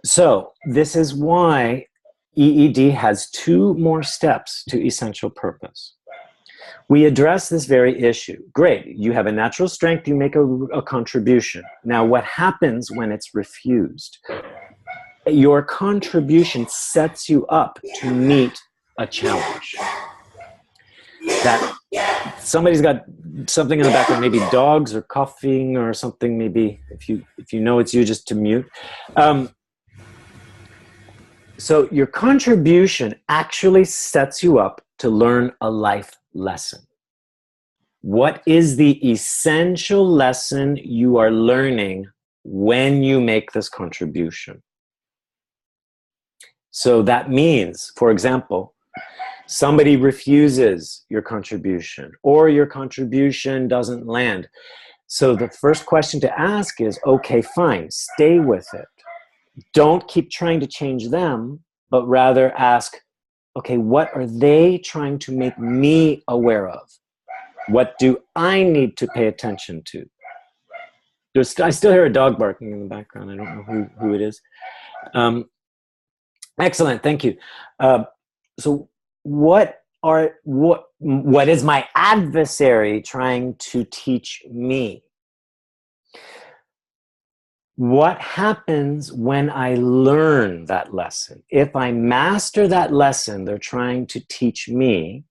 So this is why EED has 2 more steps to essential purpose. We address this very issue. Great, you have a natural strength, you make a contribution. Now, what happens when it's refused? Your contribution sets you up to meet a challenge. That somebody's got something in the background, maybe dogs or coughing or something, maybe if you know it's you, just to mute. So your contribution actually sets you up to learn a life lesson. What is the essential lesson you are learning when you make this contribution? So that means, for example, somebody refuses your contribution or your contribution doesn't land. So the first question to ask is, okay, fine, stay with it. Don't keep trying to change them, but rather ask, okay, what are they trying to make me aware of? What do I need to pay attention to? I still hear a dog barking in the background. I don't know who it is. Excellent, thank you. So what is my adversary trying to teach me? What happens when I learn that lesson? If I master that lesson they're trying to teach me,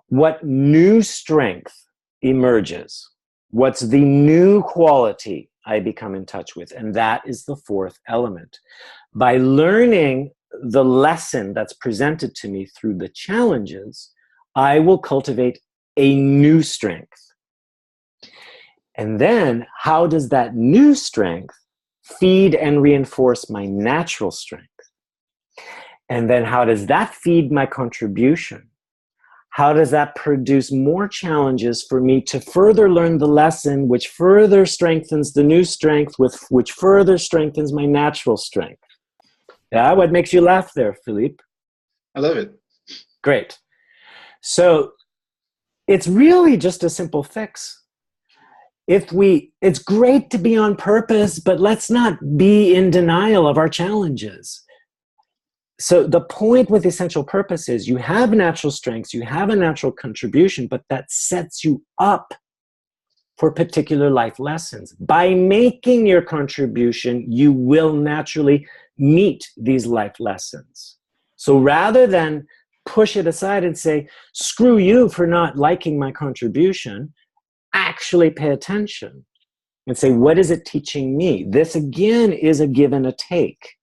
what new strength emerges? What's the new quality I become in touch with? And that is the 4th element. By learning the lesson that's presented to me through the challenges, I will cultivate a new strength. And then how does that new strength feed and reinforce my natural strength? And then how does that feed my contribution? How does that produce more challenges for me to further learn the lesson, which further strengthens the new strength, which further strengthens my natural strength? Yeah, what makes you laugh there, Philippe? I love it. Great. So it's really just a simple fix. It's great to be on purpose, but let's not be in denial of our challenges. So the point with essential purpose is you have natural strengths, you have a natural contribution, but that sets you up for particular life lessons. By making your contribution, you will naturally meet these life lessons. So rather than push it aside and say, screw you for not liking my contribution, actually pay attention and say, what is it teaching me? This again is a give and a take.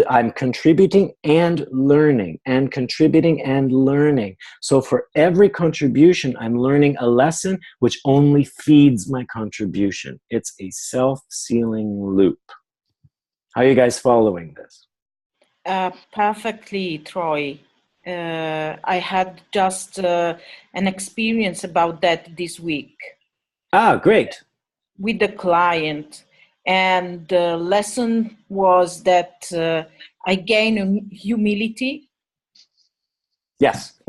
I'm contributing and learning and contributing and learning. So for every contribution, I'm learning a lesson which only feeds my contribution. It's a self-sealing loop. How are you guys following this? Perfectly, Troy. I had just an experience about that this week. Ah, great. With the client. And the lesson was that I gain humility. Yes.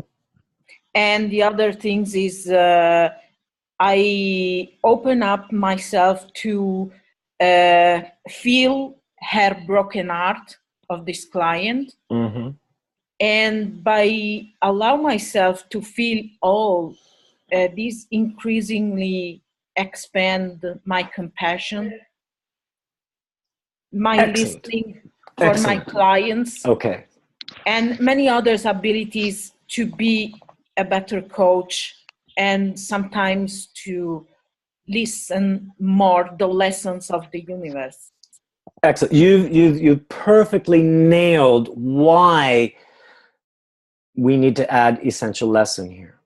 And the other things is I open up myself to feel her broken heart of this client. Mm-hmm. And by allow myself to feel all this increasingly expand my compassion, my Excellent. listening for Excellent. my clients, okay, and many others abilities to be a better coach and sometimes to listen more the lessons of the universe. Excellent. You've perfectly nailed why we need to add essential lesson here.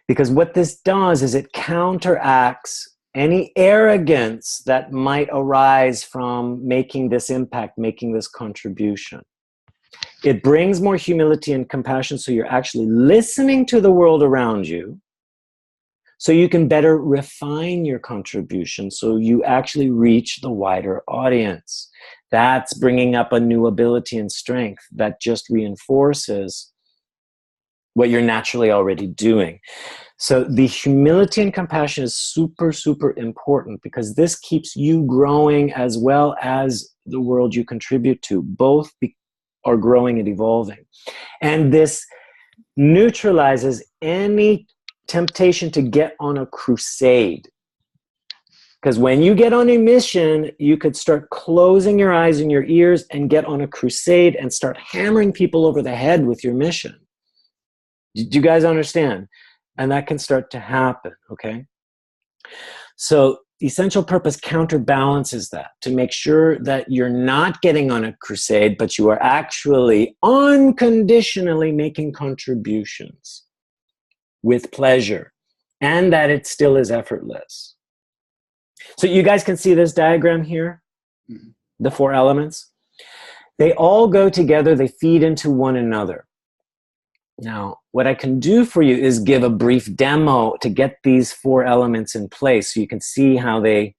Because what this does is it counteracts any arrogance that might arise from making this impact, making this contribution. It brings more humility and compassion, so you're actually listening to the world around you, so you can better refine your contribution, so you actually reach the wider audience. That's bringing up a new ability and strength that just reinforces what you're naturally already doing. So the humility and compassion is super, super important, because this keeps you growing as well as the world you contribute to. Both are growing and evolving. And this neutralizes any temptation to get on a crusade. Because when you get on a mission, you could start closing your eyes and your ears and get on a crusade and start hammering people over the head with your mission. Do you guys understand? And that can start to happen, okay? So essential purpose counterbalances that to make sure that you're not getting on a crusade, but you are actually unconditionally making contributions with pleasure, and that it still is effortless. So you guys can see this diagram here, the 4 elements. They all go together, they feed into one another. Now, what I can do for you is give a brief demo to get these 4 elements in place so you can see how they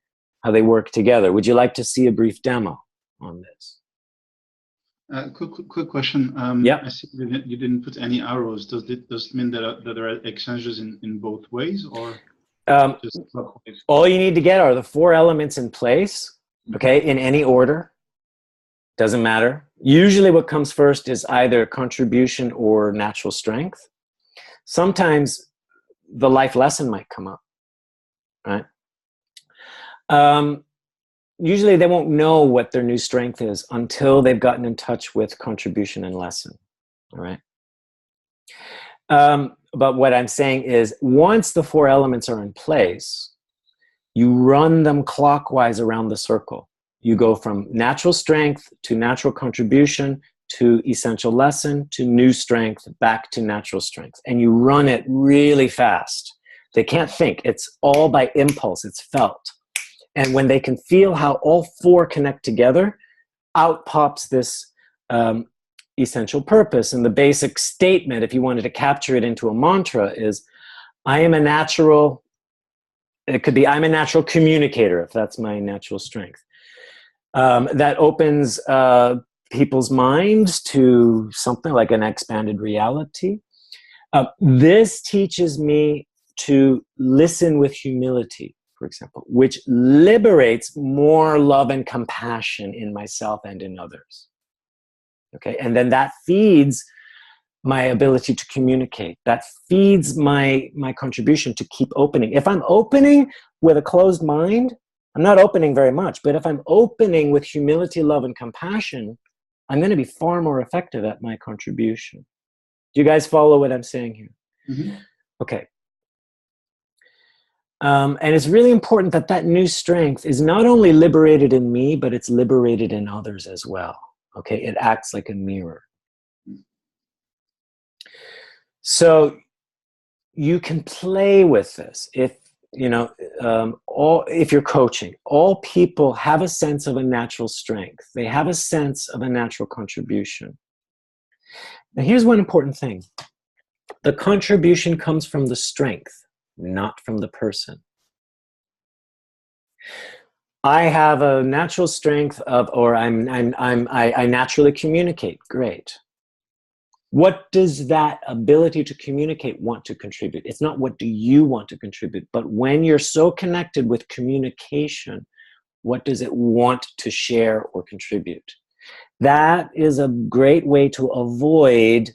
work together. Would you like to see a brief demo on this? Quick question. Yeah. I see you didn't put any arrows. Does it mean that there are exchanges in both ways, or just clockwise? All you need to get are the 4 elements in place, okay, in any order. Doesn't matter. Usually what comes first is either contribution or natural strength. Sometimes the life lesson might come up, right? Usually they won't know what their new strength is until they've gotten in touch with contribution and lesson, all right? But what I'm saying is once the 4 elements are in place, you run them clockwise around the circle. You go from natural strength to natural contribution to essential lesson to new strength back to natural strength. And you run it really fast. They can't think. It's all by impulse. It's felt. And when they can feel how all 4 connect together, out pops this essential purpose. And the basic statement, if you wanted to capture it into a mantra, is I am a natural, it could be I'm a natural communicator, if that's my natural strength. That opens people's minds to something like an expanded reality. This teaches me to listen with humility, for example, which liberates more love and compassion in myself and in others. Okay, and then that feeds my ability to communicate. That feeds my contribution to keep opening. If I'm opening with a closed mind, I'm not opening very much, but if I'm opening with humility, love, and compassion, I'm going to be far more effective at my contribution. Do you guys follow what I'm saying here? Mm-hmm. Okay. And it's really important that that new strength is not only liberated in me, but it's liberated in others as well. Okay, it acts like a mirror. So you can play with this. If if you're coaching, all people have a sense of a natural strength. They have a sense of a natural contribution. Now, here's one important thing. The contribution comes from the strength, not from the person. I have a natural strength of, or I naturally communicate. Great. What does that ability to communicate want to contribute? It's not what do you want to contribute, but when you're so connected with communication, what does it want to share or contribute? That is a great way to avoid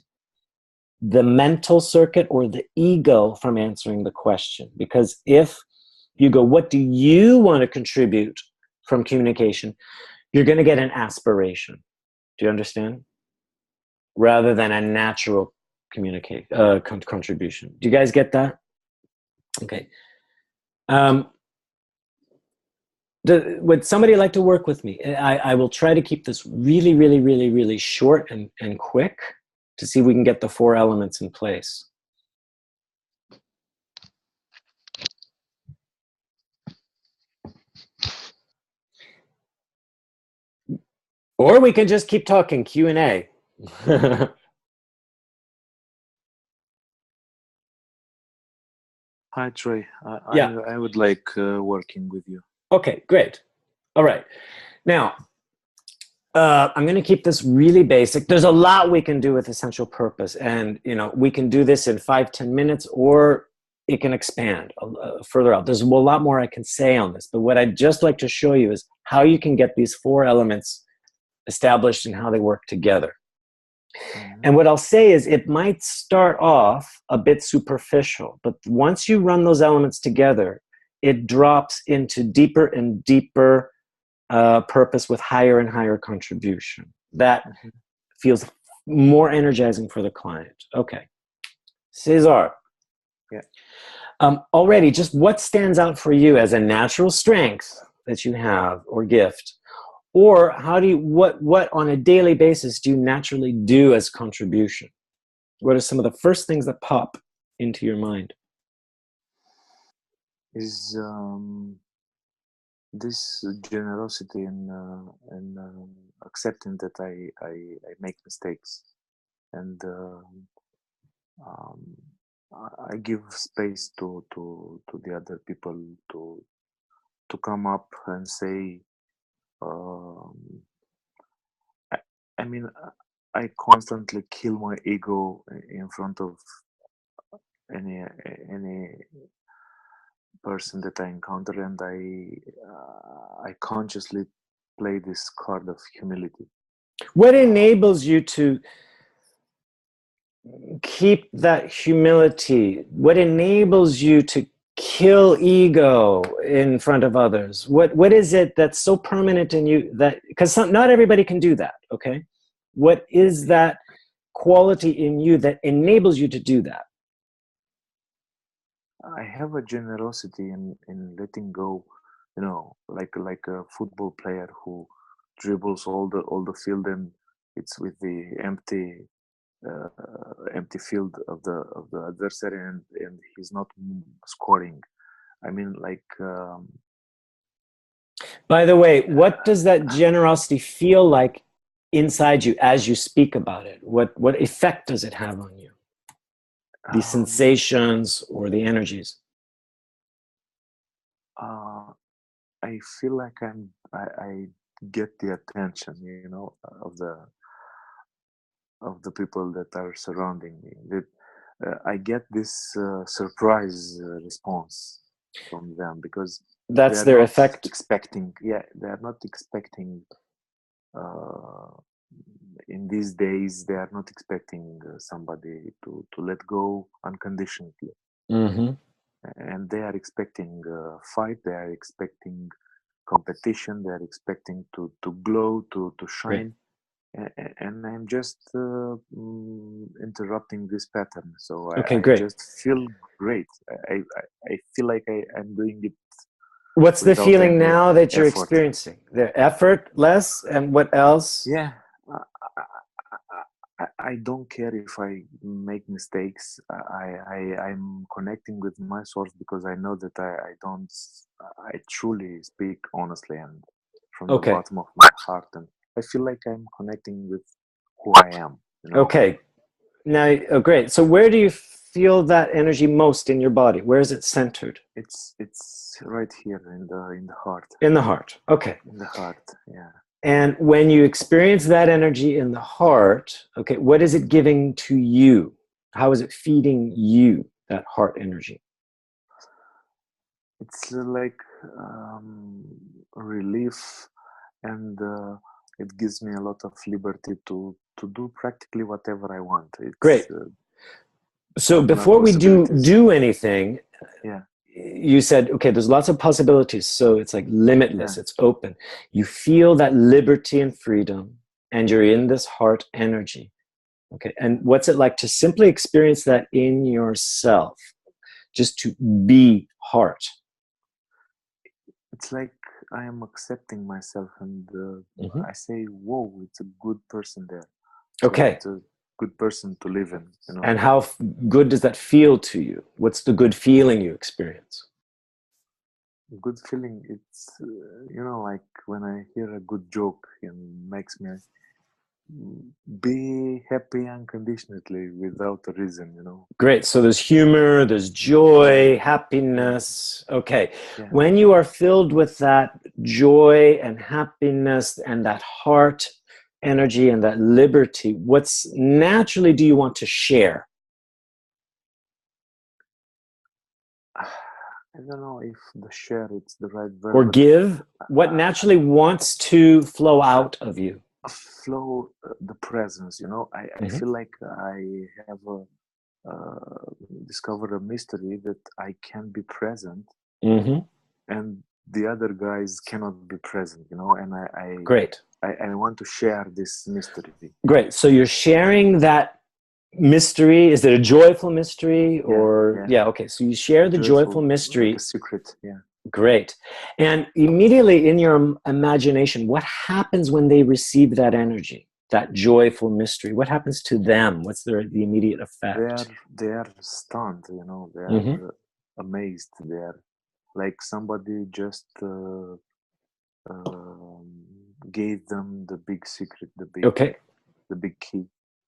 the mental circuit or the ego from answering the question. Because if you go, what do you want to contribute from communication? You're going to get an aspiration. Do you understand? Rather than a natural contribution. Do you guys get that? Okay. Would somebody like to work with me? I will try to keep this really, really, really, really short and quick to see if we can get the 4 elements in place. Or we can just keep talking, Q&A. Hi, Troy. Yeah. I would like working with you. Okay, great. All right. Now, I'm going to keep this really basic. There's a lot we can do with essential purpose, and we can do this in 5-10 minutes, or it can expand further out. There's a lot more I can say on this, but what I'd just like to show you is how you can get these 4 elements established and how they work together. And what I'll say is it might start off a bit superficial, but once you run those elements together, it drops into deeper and deeper purpose with higher and higher contribution. That feels more energizing for the client. Okay. Cesar. Yeah. Already, just what stands out for you as a natural strength that you have or gift? Or how do you, what on a daily basis do you naturally do as contribution? What are some of the first things that pop into your mind? Is this generosity and accepting that I make mistakes, and I give space to the other people to come up and say, I mean, I constantly kill my ego in front of any person that I encounter, and I consciously play this card of humility. What enables you to keep that humility? What enables you to kill ego in front of others? What is it that's so permanent in you that, because not everybody can do that, okay? What is that quality in you that enables you to do that? I have a generosity in letting go, you know, like a football player who dribbles all the field, and it's with the empty field of the adversary, and he's not scoring. I mean, like. By the way, what does that generosity feel like inside you as you speak about it? What effect does it have on you? The sensations or the energies? I feel like I get the attention, you know, of the people that are surrounding me. That I get this surprise response from them, because that's their effect. Expecting, yeah, they are not expecting. In these days, they are not expecting somebody to let go unconditionally. And they are expecting fight, they are expecting competition, they are expecting to glow, to shine. And I'm just interrupting this pattern. So okay, I great. just feel great. I feel like I'm doing it. What's the feeling now that you're experiencing? The effortless, and what else? Yeah. I don't care if I make mistakes. I'm connecting with my source, because I know that I truly speak honestly and from the bottom of my heart, and I feel like I'm connecting with who I am. You know? Okay. Now, great. So where do you feel that energy most in your body? Where is it centered? It's right here in the heart. In the heart. Okay. In the heart, yeah. And when you experience that energy in the heart, okay, what is it giving to you? How is it feeding you, that heart energy? It's like relief, and it gives me a lot of liberty to do practically whatever I want. It's, great. So before we do anything, yeah, you said, okay, there's lots of possibilities. So it's like limitless, it's open. You feel that liberty and freedom, and you're in this heart energy. Okay, and what's it like to simply experience that in yourself? Just to be heart. It's like I am accepting myself, and I say, whoa, it's a good person there. Okay. It's a good person to live in. You know? And how good does that feel to you? What's the good feeling you experience? Good feeling, it's, you know, like when I hear a good joke, it makes me be happy unconditionally without a reason, you know. Great. So there's humor, there's joy, happiness. Okay. Yeah. When you are filled with that joy and happiness and that heart energy and that liberty, what's naturally do you want to share? I don't know if the share it's the right verb. Or give? What naturally wants to flow out of you? flow, the presence, you know. I feel like I have discovered a mystery that I can be present, and the other guys cannot be present, you know. And Great. I want to share this mystery. Great. So you're sharing that mystery. Is it a joyful mystery or okay, so you share the joyful mystery, like a secret. Great. And immediately in your imagination, what happens when they receive that energy, that joyful mystery? What happens to them? What's the immediate effect? They are stunned, you know. They are amazed. They are like somebody just gave them the big secret, the big key.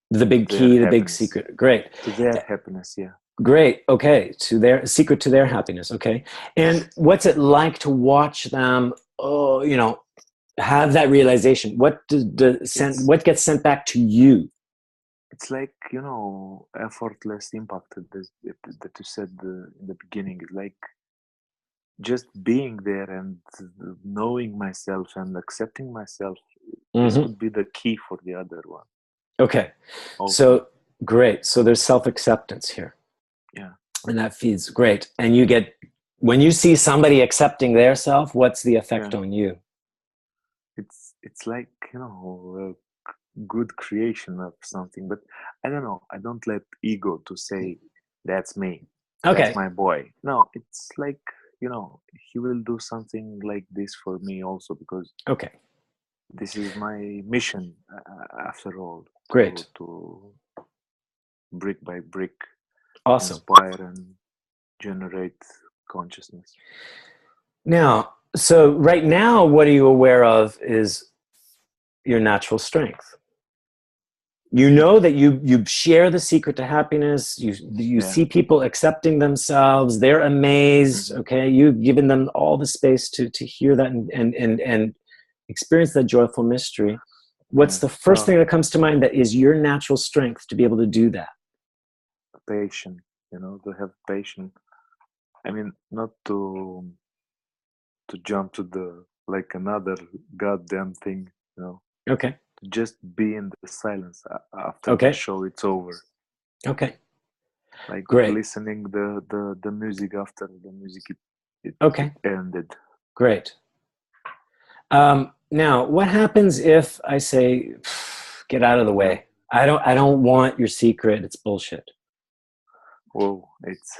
The big key, the big secret. Great. To their happiness, Great. Okay. To their secret to their happiness. Okay. And what's it like to watch them, have that realization? What what gets sent back to you? It's like, you know, effortless impact that you said in the beginning. Like just being there and knowing myself and accepting myself. This would be the key for the other one. Okay. Also. So great. So there's self-acceptance here. Yeah. And that feeds great. And you get, when you see somebody accepting their self, what's the effect on you? It's like, you know, a good creation of something, but I don't know. I don't let ego to say that's me. Okay. That's my boy. No, it's like, you know, he will do something like this for me also, because this is my mission after all. Great. To brick by brick. Awesome. Inspire and generate consciousness. Now, so right now, what are you aware of is your natural strength. You know that you share the secret to happiness. You see people accepting themselves. They're amazed. Okay, you've given them all the space to hear that and experience that joyful mystery. What's the first thing that comes to mind that is your natural strength to be able to do that? Patience, you know, to have patience. I mean, not to jump to the like another goddamn thing, you know. Okay. Just be in the silence after the show it's over. Okay. Like great. Listening the music after the music it ended. Great. Now, what happens if I say, get out of the way? I don't want your secret. It's bullshit. Whoa, it's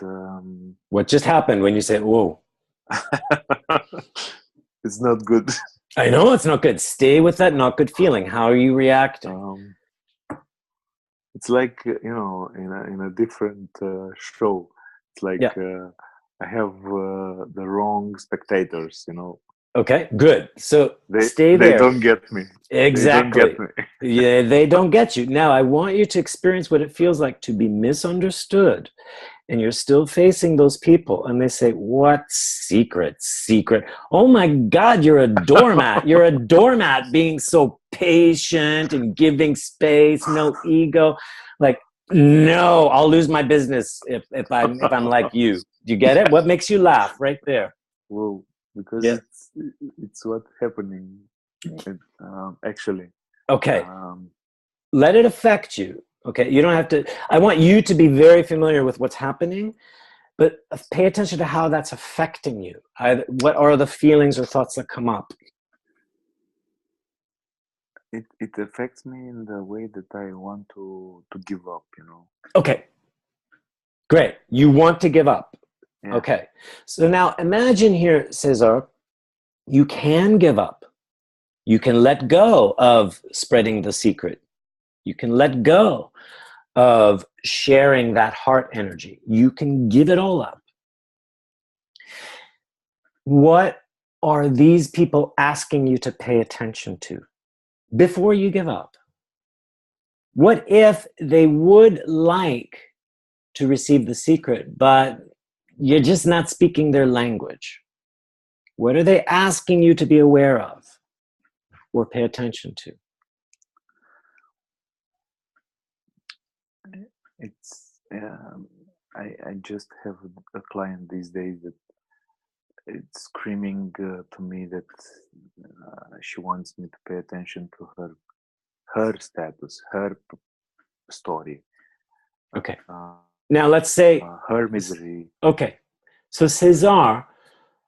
what just happened when you say whoa? It's not good. I know it's not good. Stay with that not good feeling. How are you reacting? It's like, you know, in a different show. It's like I have the wrong spectators, you know. Okay, good. So stay there. They don't get me. Exactly. They don't get me. Yeah, they don't get you. Now, I want you to experience what it feels like to be misunderstood. And you're still facing those people. And they say, what secret? Oh my God, you're a doormat. You're a doormat being so patient and giving space, no ego. Like, no, I'll lose my business if I'm like you. Do you get it? What makes you laugh right there? Whoa, because it's what's happening actually. Okay. Let it affect you. Okay, you don't have to, I want you to be very familiar with what's happening, but pay attention to how that's affecting you. What are the feelings or thoughts that come up? It affects me in the way that I want to give up, you know. Okay, great. You want to give up. Yeah. Okay, so now imagine here, Cesar, you can give up. You can let go of spreading the secret. You can let go of sharing that heart energy. You can give it all up. What are these people asking you to pay attention to before you give up? What if they would like to receive the secret, but you're just not speaking their language? What are they asking you to be aware of or pay attention to? It's I just have a client these days that it's screaming to me that she wants me to pay attention to her her status, her story. Okay. Now let's say her misery. Okay. So César,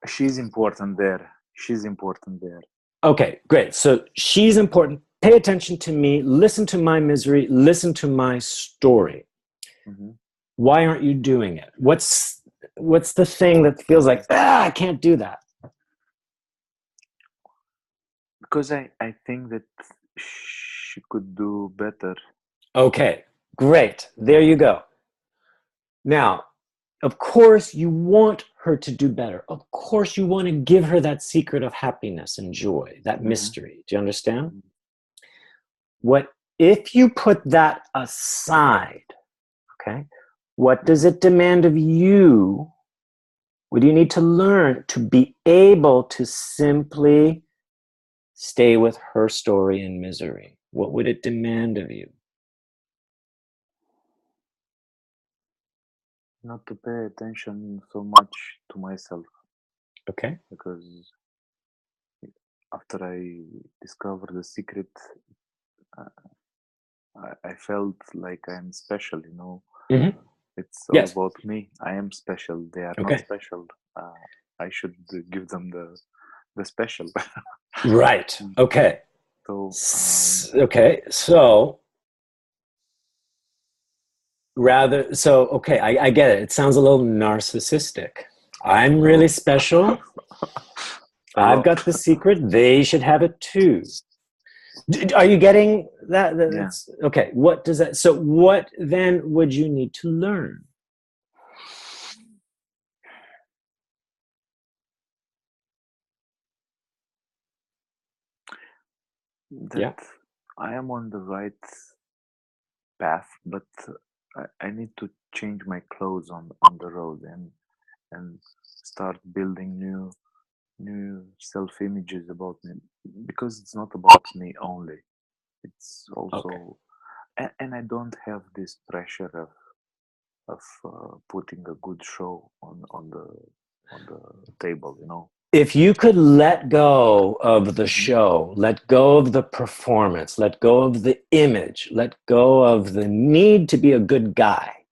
she's important there. She's important there. Okay, great. So she's important. Pay attention to me. Listen to my misery. Listen to my story. Mm-hmm. Why aren't you doing it? What's the thing that feels like, I can't do that? Because I think that she could do better. Okay, great. There you go. Now, of course, you want her to do better. Of course, you want to give her that secret of happiness and joy, that mystery. Do you understand? What if you put that aside, okay? What does it demand of you? What do you need to learn to be able to simply stay with her story and misery? What would it demand of you? Not to pay attention so much to myself. Okay. Because after I discovered the secret, I felt like I'm special, you know. Mm-hmm. It's all about me. I am special. They are not special. I should give them the special. Right. Okay. So okay. So I get it. It sounds a little narcissistic. I'm really special. I've got the secret. They should have it too. Are you getting that? That's, okay. What does that? So what then would you need to learn? That I am on the right path, but I need to change my clothes on the road and start building new self-images about me, because it's not about me only. It's also, and I don't have this pressure of putting a good show on the table, you know. If you could let go of the show, let go of the performance, let go of the image, let go of the need to be a good guy.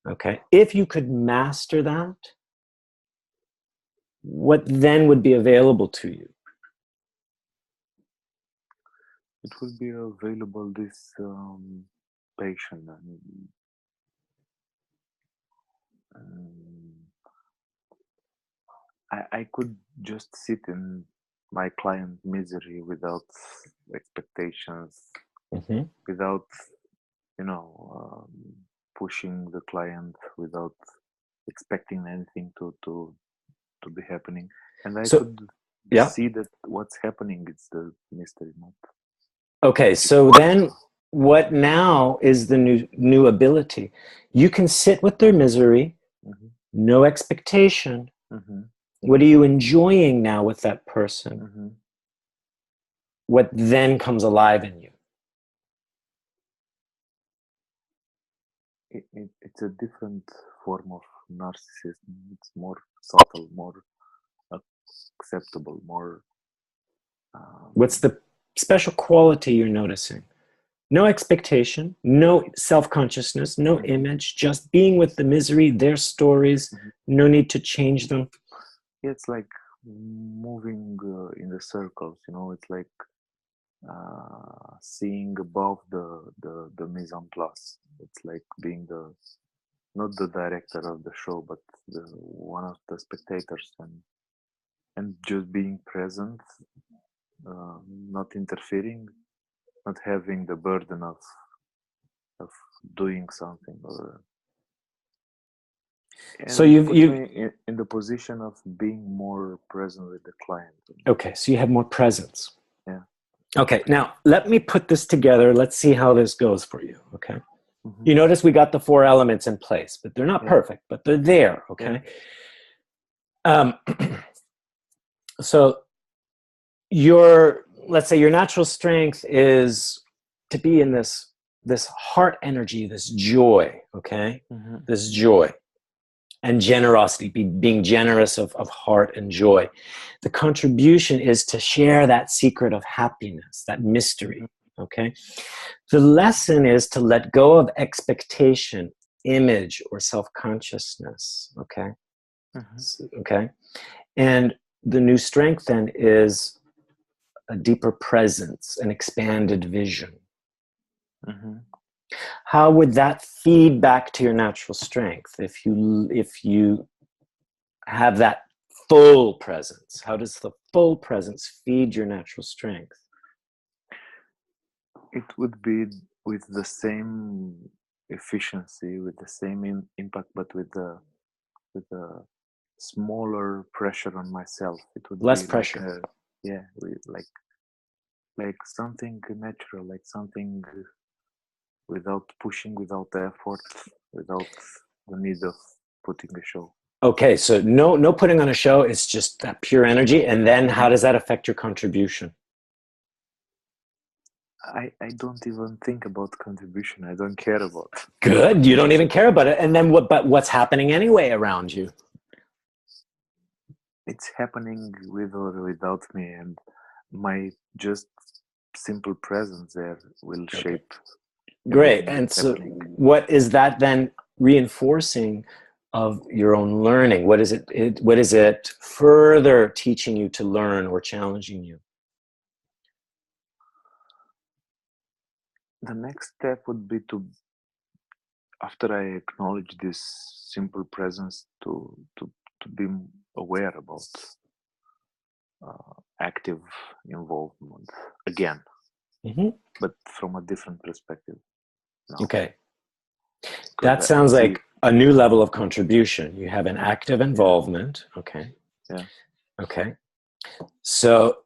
Okay. If you could master that, what then would be available to you? It would be available this patient and I could just sit in my client misery without expectations, without, you know, pushing the client, without expecting anything to be happening. And I could see that what's happening is the mystery, not. Okay, so then what now is the new ability? You can sit with their misery, no expectation. What are you enjoying now with that person? What then comes alive in you? It's a different form of narcissism. It's more subtle, more acceptable, more. What's the special quality you're noticing? No expectation, no self-consciousness, no image, just being with the misery, their stories, no need to change them. It's like moving in the circles, you know. It's like seeing above the mise en place. It's like being not the director of the show, but one of the spectators, and just being present, not interfering, not having the burden of doing something. So you've me in the position of being more present with the client. Okay, so you have more presence. Yeah. Okay, now let me put this together. Let's see how this goes for you. Okay. You notice we got the 4 elements in place, but they're not perfect, but they're there. Okay. So let's say your natural strength is to be in this heart energy, this joy. Okay. This joy. and generosity, being generous of heart and joy. The contribution is to share that secret of happiness, that mystery, okay? The lesson is to let go of expectation, image, or self-consciousness, okay? Okay? And the new strength then is a deeper presence, an expanded vision. How would that feed back to your natural strength if you have that full presence? How does the full presence feed your natural strength? It would be with the same efficiency, with the same impact, but with a smaller pressure on myself. It would less be pressure. Like something natural, like something without pushing, without effort, without the need of putting a show. Okay, so no putting on a show. It's just that pure energy. And then how does that affect your contribution? I don't even think about contribution. I don't care about. Good. You don't even care about it. And then what? But what's happening anyway around you? It's happening with or without me, and my just simple presence there will shape. Great. And so what is that then reinforcing of your own learning? What is it further teaching you to learn or challenging you? The next step would be to, after I acknowledge this simple presence, to be aware about active involvement again, but from a different perspective. No. Okay. That sounds like a new level of contribution. You have an active involvement. Okay. Yeah. Okay. So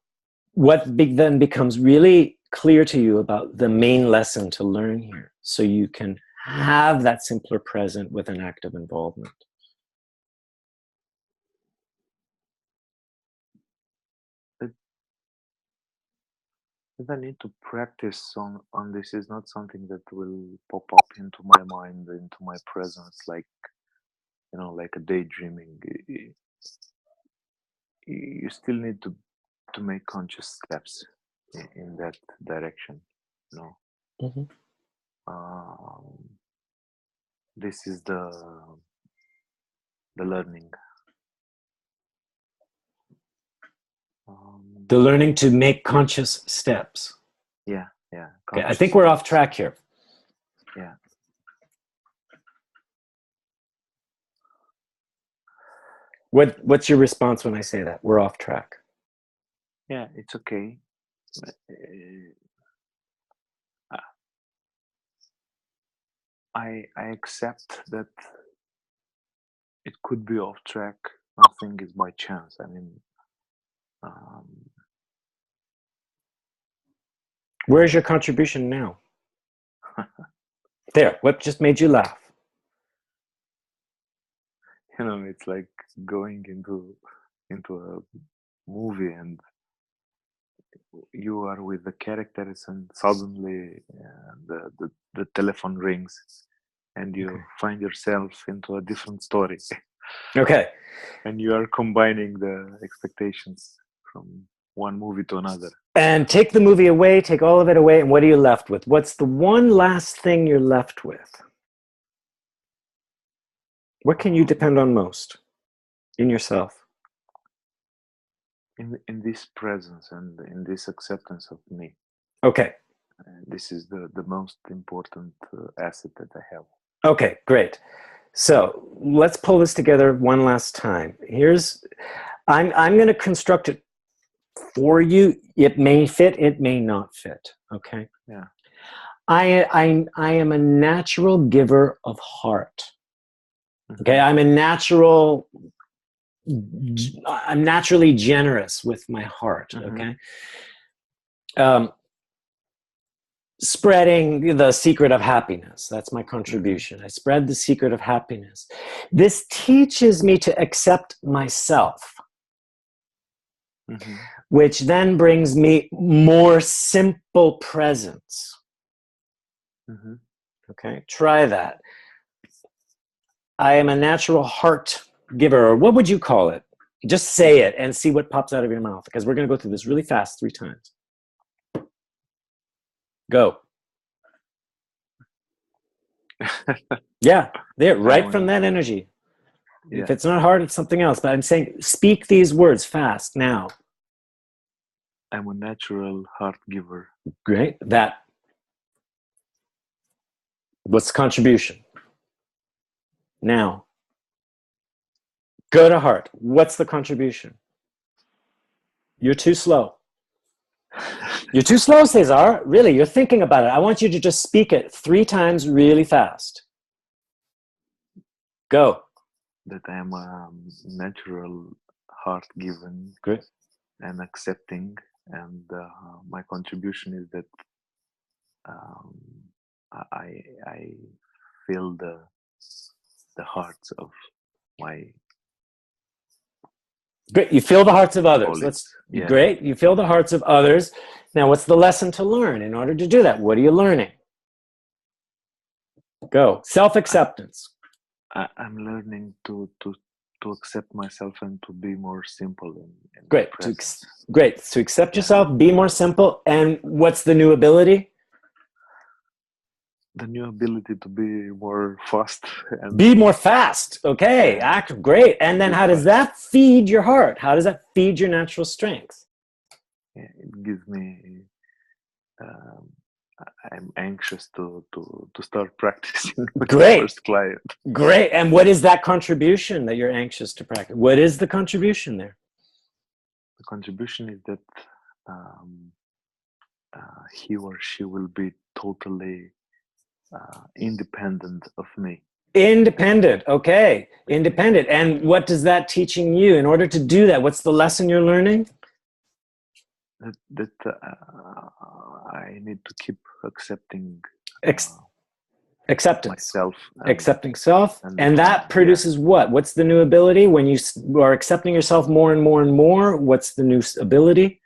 what then becomes really clear to you about the main lesson to learn here, so you can have that simpler present with an active involvement? The need to practice on this is not something that will pop up into my mind, into my presence, like, like a daydreaming. You still need to make conscious steps in that direction. This is the learning. The learning to make conscious steps. Yeah. Okay, I think we're off track here. Yeah. What's your response when I say that? We're off track. Yeah, it's okay. I accept that it could be off track. Nothing is by chance. I mean, where's your contribution now? There. What just made you laugh? It's like going into a movie and you are with the characters, and suddenly the telephone rings, and you find yourself into a different story. Okay. And you are combining the expectations from one movie to another. And take the movie away, take all of it away, and what are you left with? What's the one last thing you're left with? What can you depend on most in yourself? In this presence and in this acceptance of me. Okay. This is the most important asset that I have. Okay, great. So let's pull this together one last time. I'm going to construct it for you. It may fit, it may not fit. Okay. Yeah. I am a natural giver of heart. Okay. I'm naturally generous with my heart. Okay. Spreading the secret of happiness. That's my contribution. I spread the secret of happiness. This teaches me to accept myself, which then brings me more simple presence. Okay, try that. I am a natural heart giver, or what would you call it? Just say it and see what pops out of your mouth, because we're going to go through this really fast 3 times. Go. Yeah, there, right from that energy. Yeah. If it's not hard, it's something else. But I'm saying, speak these words fast now. I'm a natural heart giver. Great. That. What's the contribution? Now. Go to heart. What's the contribution? You're too slow. You're too slow, Cesar. Really, you're thinking about it. I want you to just speak it 3 times really fast. Go. That I am a natural heart given. Great. And accepting. And my contribution is that I feel the hearts of my. Great. You feel the hearts of others. Great. You feel the hearts of others. Now, what's the lesson to learn in order to do that? What are you learning? Go. Self-acceptance. I'm learning to accept myself and to be more simple. Great. Great. To accept yourself, be more simple. And what's the new ability? The new ability to be more fast. And be more fast. Okay. Great. And then how does that feed your heart? How does that feed your natural strength? It gives me. I'm anxious to start practicing with the first client. Great. And what is that contribution that you're anxious to practice? What is the contribution there? The contribution is that he or she will be totally independent of me. Independent. Okay. Independent. And what does that teaching you? In order to do that, what's the lesson you're learning? That I need to keep accepting acceptance. Myself. Accepting self. And that produces what? What's the new ability? When you are accepting yourself more and more and more, what's the new ability?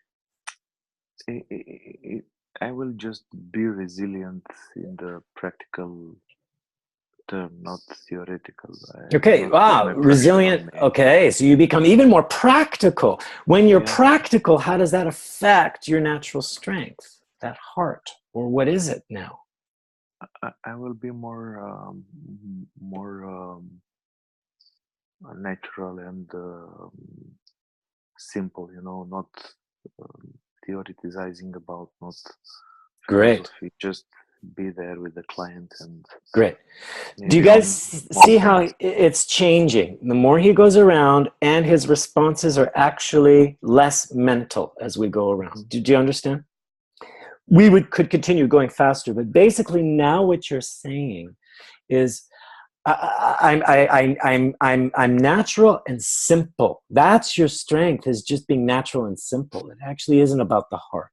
I will just be resilient in the practical term, not theoretical. Okay, wow, resilient. Okay, so you become even more practical. When you're practical, how does that affect your natural strength, that heart, or what is it now? I will be more natural and simple, not theoretizing about, not great. Philosophy, just be there with the client and great. Do you guys see how it's changing? The more he goes around and his responses are actually less mental as we go around. Do you understand? We could continue going faster, but basically now what you're saying is I'm natural and simple. That's your strength, is just being natural and simple. It actually isn't about the heart.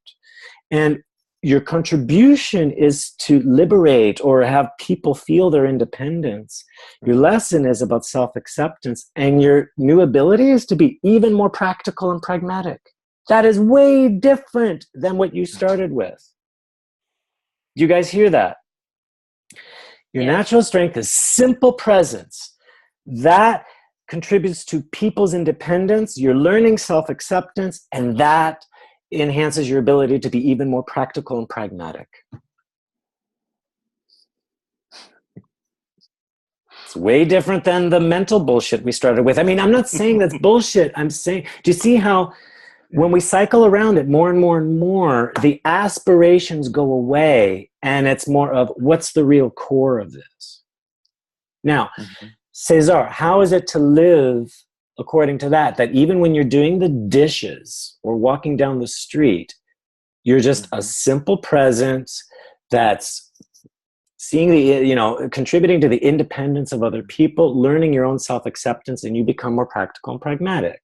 And your contribution is to liberate or have people feel their independence. Your lesson is about self-acceptance, and your new ability is to be even more practical and pragmatic. That is way different than what you started with. Do you guys hear that? Your natural strength is simple presence. That contributes to people's independence. You're learning self-acceptance, and that enhances your ability to be even more practical and pragmatic. It's way different than the mental bullshit we started with. I mean, I'm not saying that's bullshit. I'm saying, do you see how when we cycle around it more and more and more, the aspirations go away, and it's more of what's the real core of this? Now, Cesar, how is it to live according to that even when you're doing the dishes or walking down the street, you're just a simple presence that's seeing the, contributing to the independence of other people, learning your own self-acceptance, and you become more practical and pragmatic.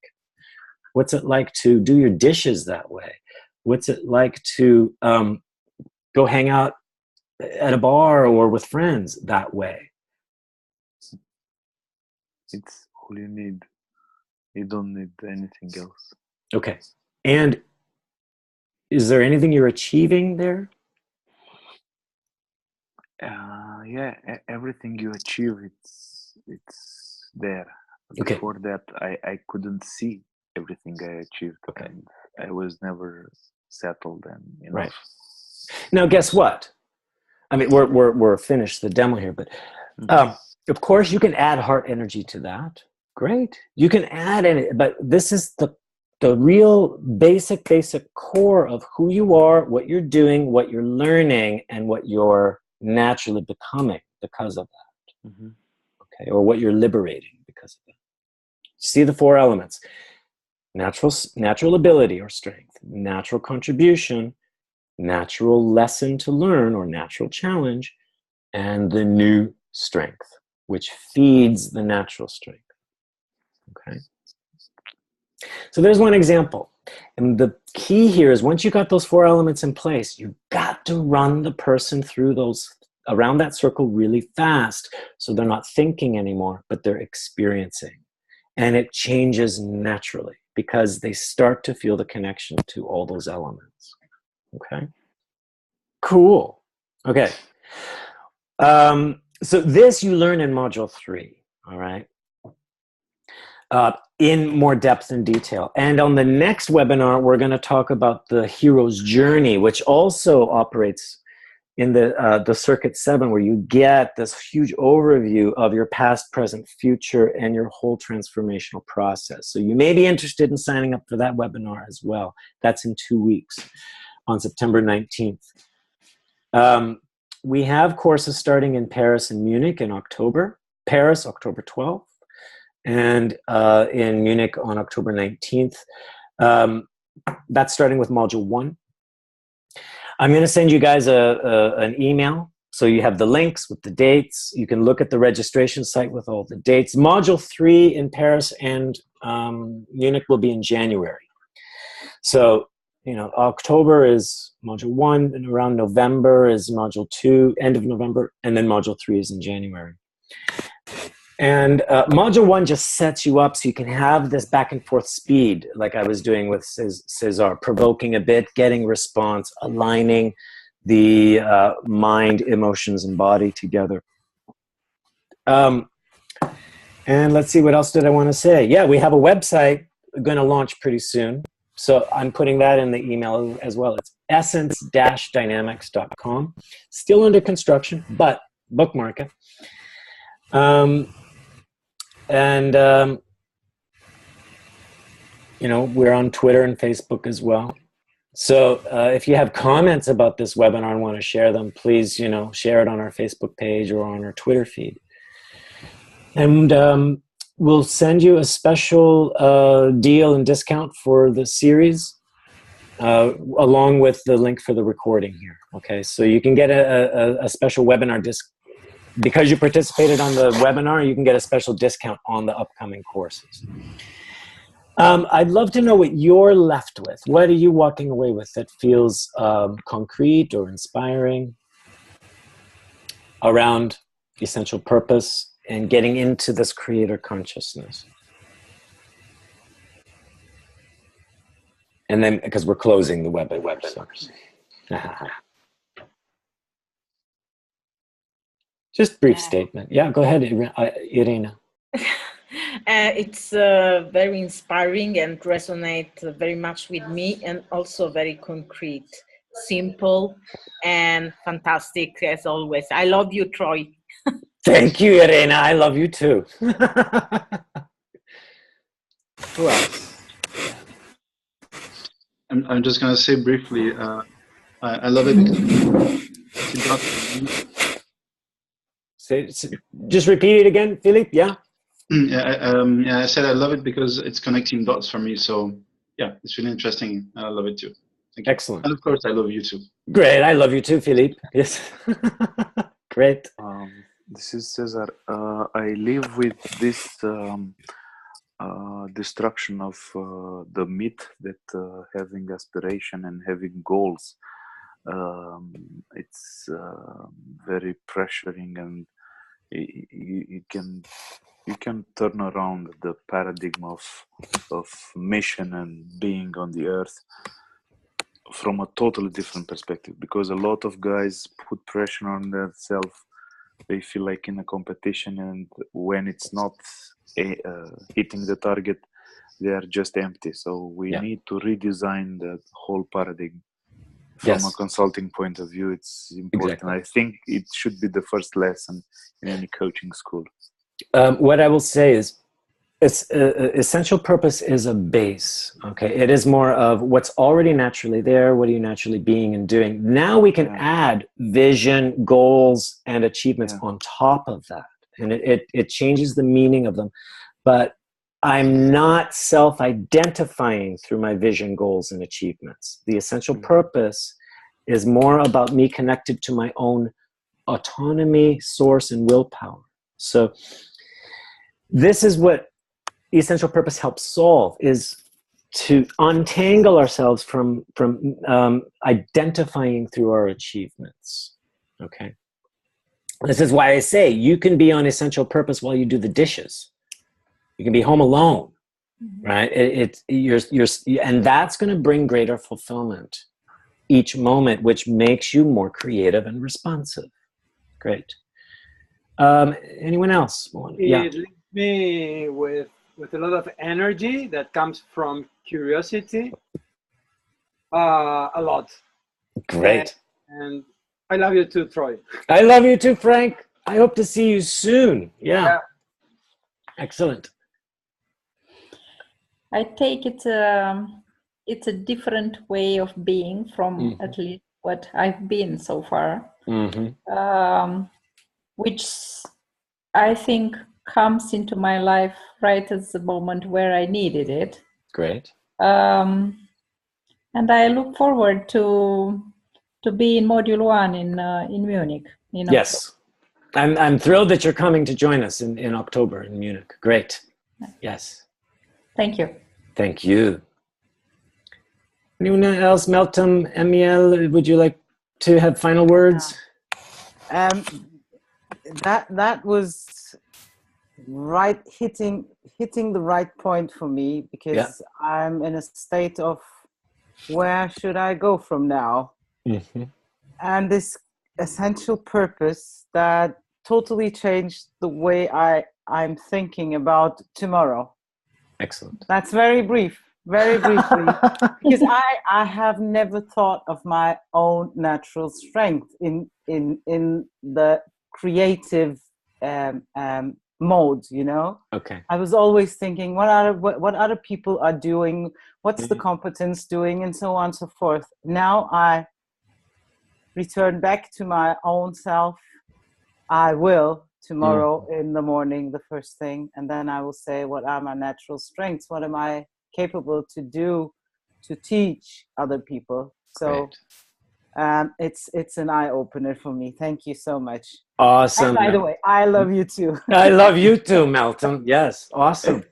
What's it like to do your dishes that way? What's it like to go hang out at a bar or with friends that way? It's all you need. You don't need anything else. Okay. And is there anything you're achieving there? Everything you achieve, it's there. Okay. Before that, I couldn't see everything I achieved. Okay. And I was never settled and enough. Right. Now, guess what? I mean, we're finished the demo here, but of course you can add heart energy to that. Great. You can add it, but this is the real basic core of who you are, what you're doing, what you're learning, and what you're naturally becoming because of that. Okay, or what you're liberating because of that. See the 4 elements: natural ability or strength, natural contribution, natural lesson to learn or natural challenge, and the new strength, which feeds the natural strength. Okay. So there's one example. And the key here is once you got those 4 elements in place, you've got to run the person through those, around that circle really fast. So they're not thinking anymore, but they're experiencing. And it changes naturally because they start to feel the connection to all those elements. Okay. Cool. Okay. So this you learn in module 3. All right. In more depth and detail. And on the next webinar, we're going to talk about the hero's journey, which also operates in the circuit 7, where you get this huge overview of your past, present, future, and your whole transformational process. So you may be interested in signing up for that webinar as well. That's in 2 weeks on September 19th. We have courses starting in Paris and Munich in October. Paris, October 12th. And in Munich on October 19th. That's starting with module 1. I'm going to send you guys an email, so you have the links with the dates. You can look at the registration site with all the dates. Module 3 in Paris and Munich will be in January. So, you know, October is module 1, and around November is module 2, end of November, and then module 3 is in January. And module 1 just sets you up so you can have this back and forth speed, like I was doing with Cesar, provoking a bit, getting response, aligning the mind, emotions, and body together. And let's see, what else did I want to say? Yeah, we have a website going to launch pretty soon. So I'm putting that in the email as well. It's essence-dynamics.com. Still under construction, but bookmark it. You know, we're on Twitter and Facebook as well. So if you have comments about this webinar and want to share them, please, you know, share it on our Facebook page or on our Twitter feed. And we'll send you a special deal and discount for the series, along with the link for the recording here. Okay, so you can get a special webinar discount. Because you participated on the webinar, you can get a special discount on the upcoming courses. I'd love to know what you're left with. What are you walking away with that feels concrete or inspiring around essential purpose and getting into this creator consciousness? And then, because we're closing the webinar. So. Just brief statement. Yeah, go ahead, Irina. It's very inspiring and resonates very much with me, and also very concrete, simple, and fantastic as always. I love you, Troy. Thank you, Irina. I love you too. Who else? I'm just going to say briefly, I love it because just repeat it again, Philippe. Yeah. Yeah, I said I love it because it's connecting dots for me. So yeah, it's really interesting. I love it too. Thank you. Excellent. And of course, I love you too. Great. I love you too, Philippe. Yes. Great. This is Cesar. I live with this destruction of the myth that having aspiration and having goals, it's very pressuring, and you can turn around the paradigm of mission and being on the earth from a totally different perspective, because a lot of guys put pressure on themselves they feel like in a competition, and when it's not hitting the target, they are just empty. So we need to redesign the whole paradigm from a consulting point of view. It's important. I think it should be the first lesson in any coaching school. What I will say is, essential purpose is a base. Okay, it is more of what's already naturally there. What are you naturally being and doing? Now we can add vision, goals, and achievements on top of that, and it changes the meaning of them. But I'm not self-identifying through my vision, goals, and achievements. The essential purpose is more about me connected to my own autonomy, source, and willpower. So this is what essential purpose helps solve, is to untangle ourselves from identifying through our achievements. Okay. This is why I say you can be on essential purpose while you do the dishes. You can be home alone, right? And that's going to bring greater fulfillment each moment, which makes you more creative and responsive. Great. Anyone else? It leaves me with a lot of energy that comes from curiosity. A lot. Great. And I love you too, Troy. I love you too, Frank. I hope to see you soon. Yeah. Excellent. I take it's a different way of being from at least what I've been so far, which I think comes into my life right at the moment where I needed it. Great. And I look forward to be in Module 1 in Munich. Yes. I'm thrilled that you're coming to join us in October in Munich. Great. Yes. Thank you. Thank you. Anyone else? Meltem, Emiel, would you like to have final words? That was right, hitting the right point for me, because I'm in a state of where should I go from now? And this essential purpose that totally changed the way I'm thinking about tomorrow. Excellent. That's very briefly, because I have never thought of my own natural strength in the creative mode, Okay. I was always thinking what other people are doing, what's the competence doing, and so on and so forth. Now I return back to my own self. I will tomorrow in the morning, the first thing, and then I will say, what are my natural strengths? What am I capable to do to teach other people? So it's an eye-opener for me. Thank you so much. Awesome. And by the way, I love you too. I love you too, Meltem. Yes, awesome.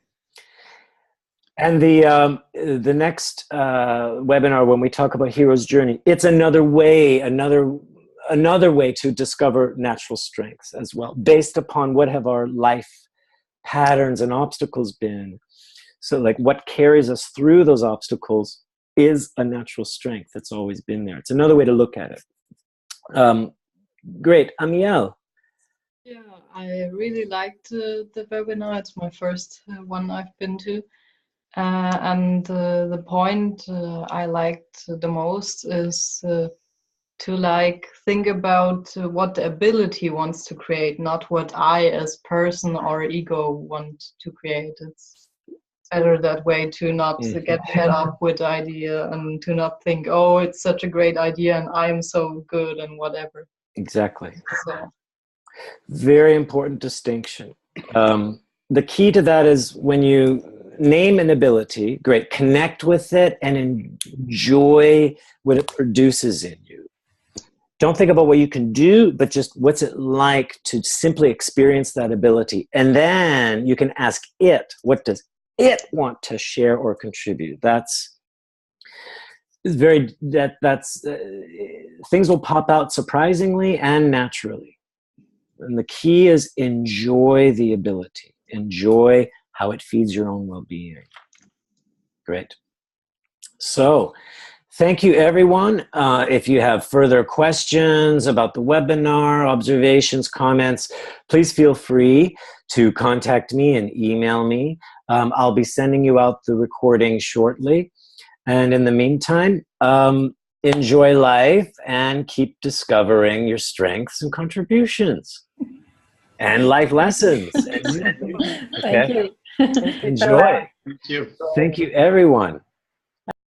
And the next webinar, when we talk about Hero's Journey, it's another way to discover natural strengths as well, based upon what have our life patterns and obstacles been. So like what carries us through those obstacles is a natural strength that's always been there. It's another way to look at it. Great. Amiel. Yeah, I really liked the webinar. It's my first one I've been to. And the point I liked the most is to think about what the ability wants to create, not what I as person or ego want to create. It's better that way, to not get fed up with the idea and to not think, oh, it's such a great idea and I'm so good and whatever. Exactly. So. Very important distinction. The key to that is when you name an ability, great, connect with it and enjoy what it produces in you. Don't think about what you can do, but just what's it like to simply experience that ability. And then you can ask it, what does it want to share or contribute? That's things will pop out surprisingly and naturally. And the key is enjoy the ability. Enjoy how it feeds your own well-being. Great. So, Thank you, everyone. If you have further questions about the webinar, observations, comments, please feel free to contact me and email me. I'll be sending you out the recording shortly. And in the meantime, enjoy life and keep discovering your strengths and contributions and life lessons. Thank you. Enjoy. Thank you. Thank you, everyone.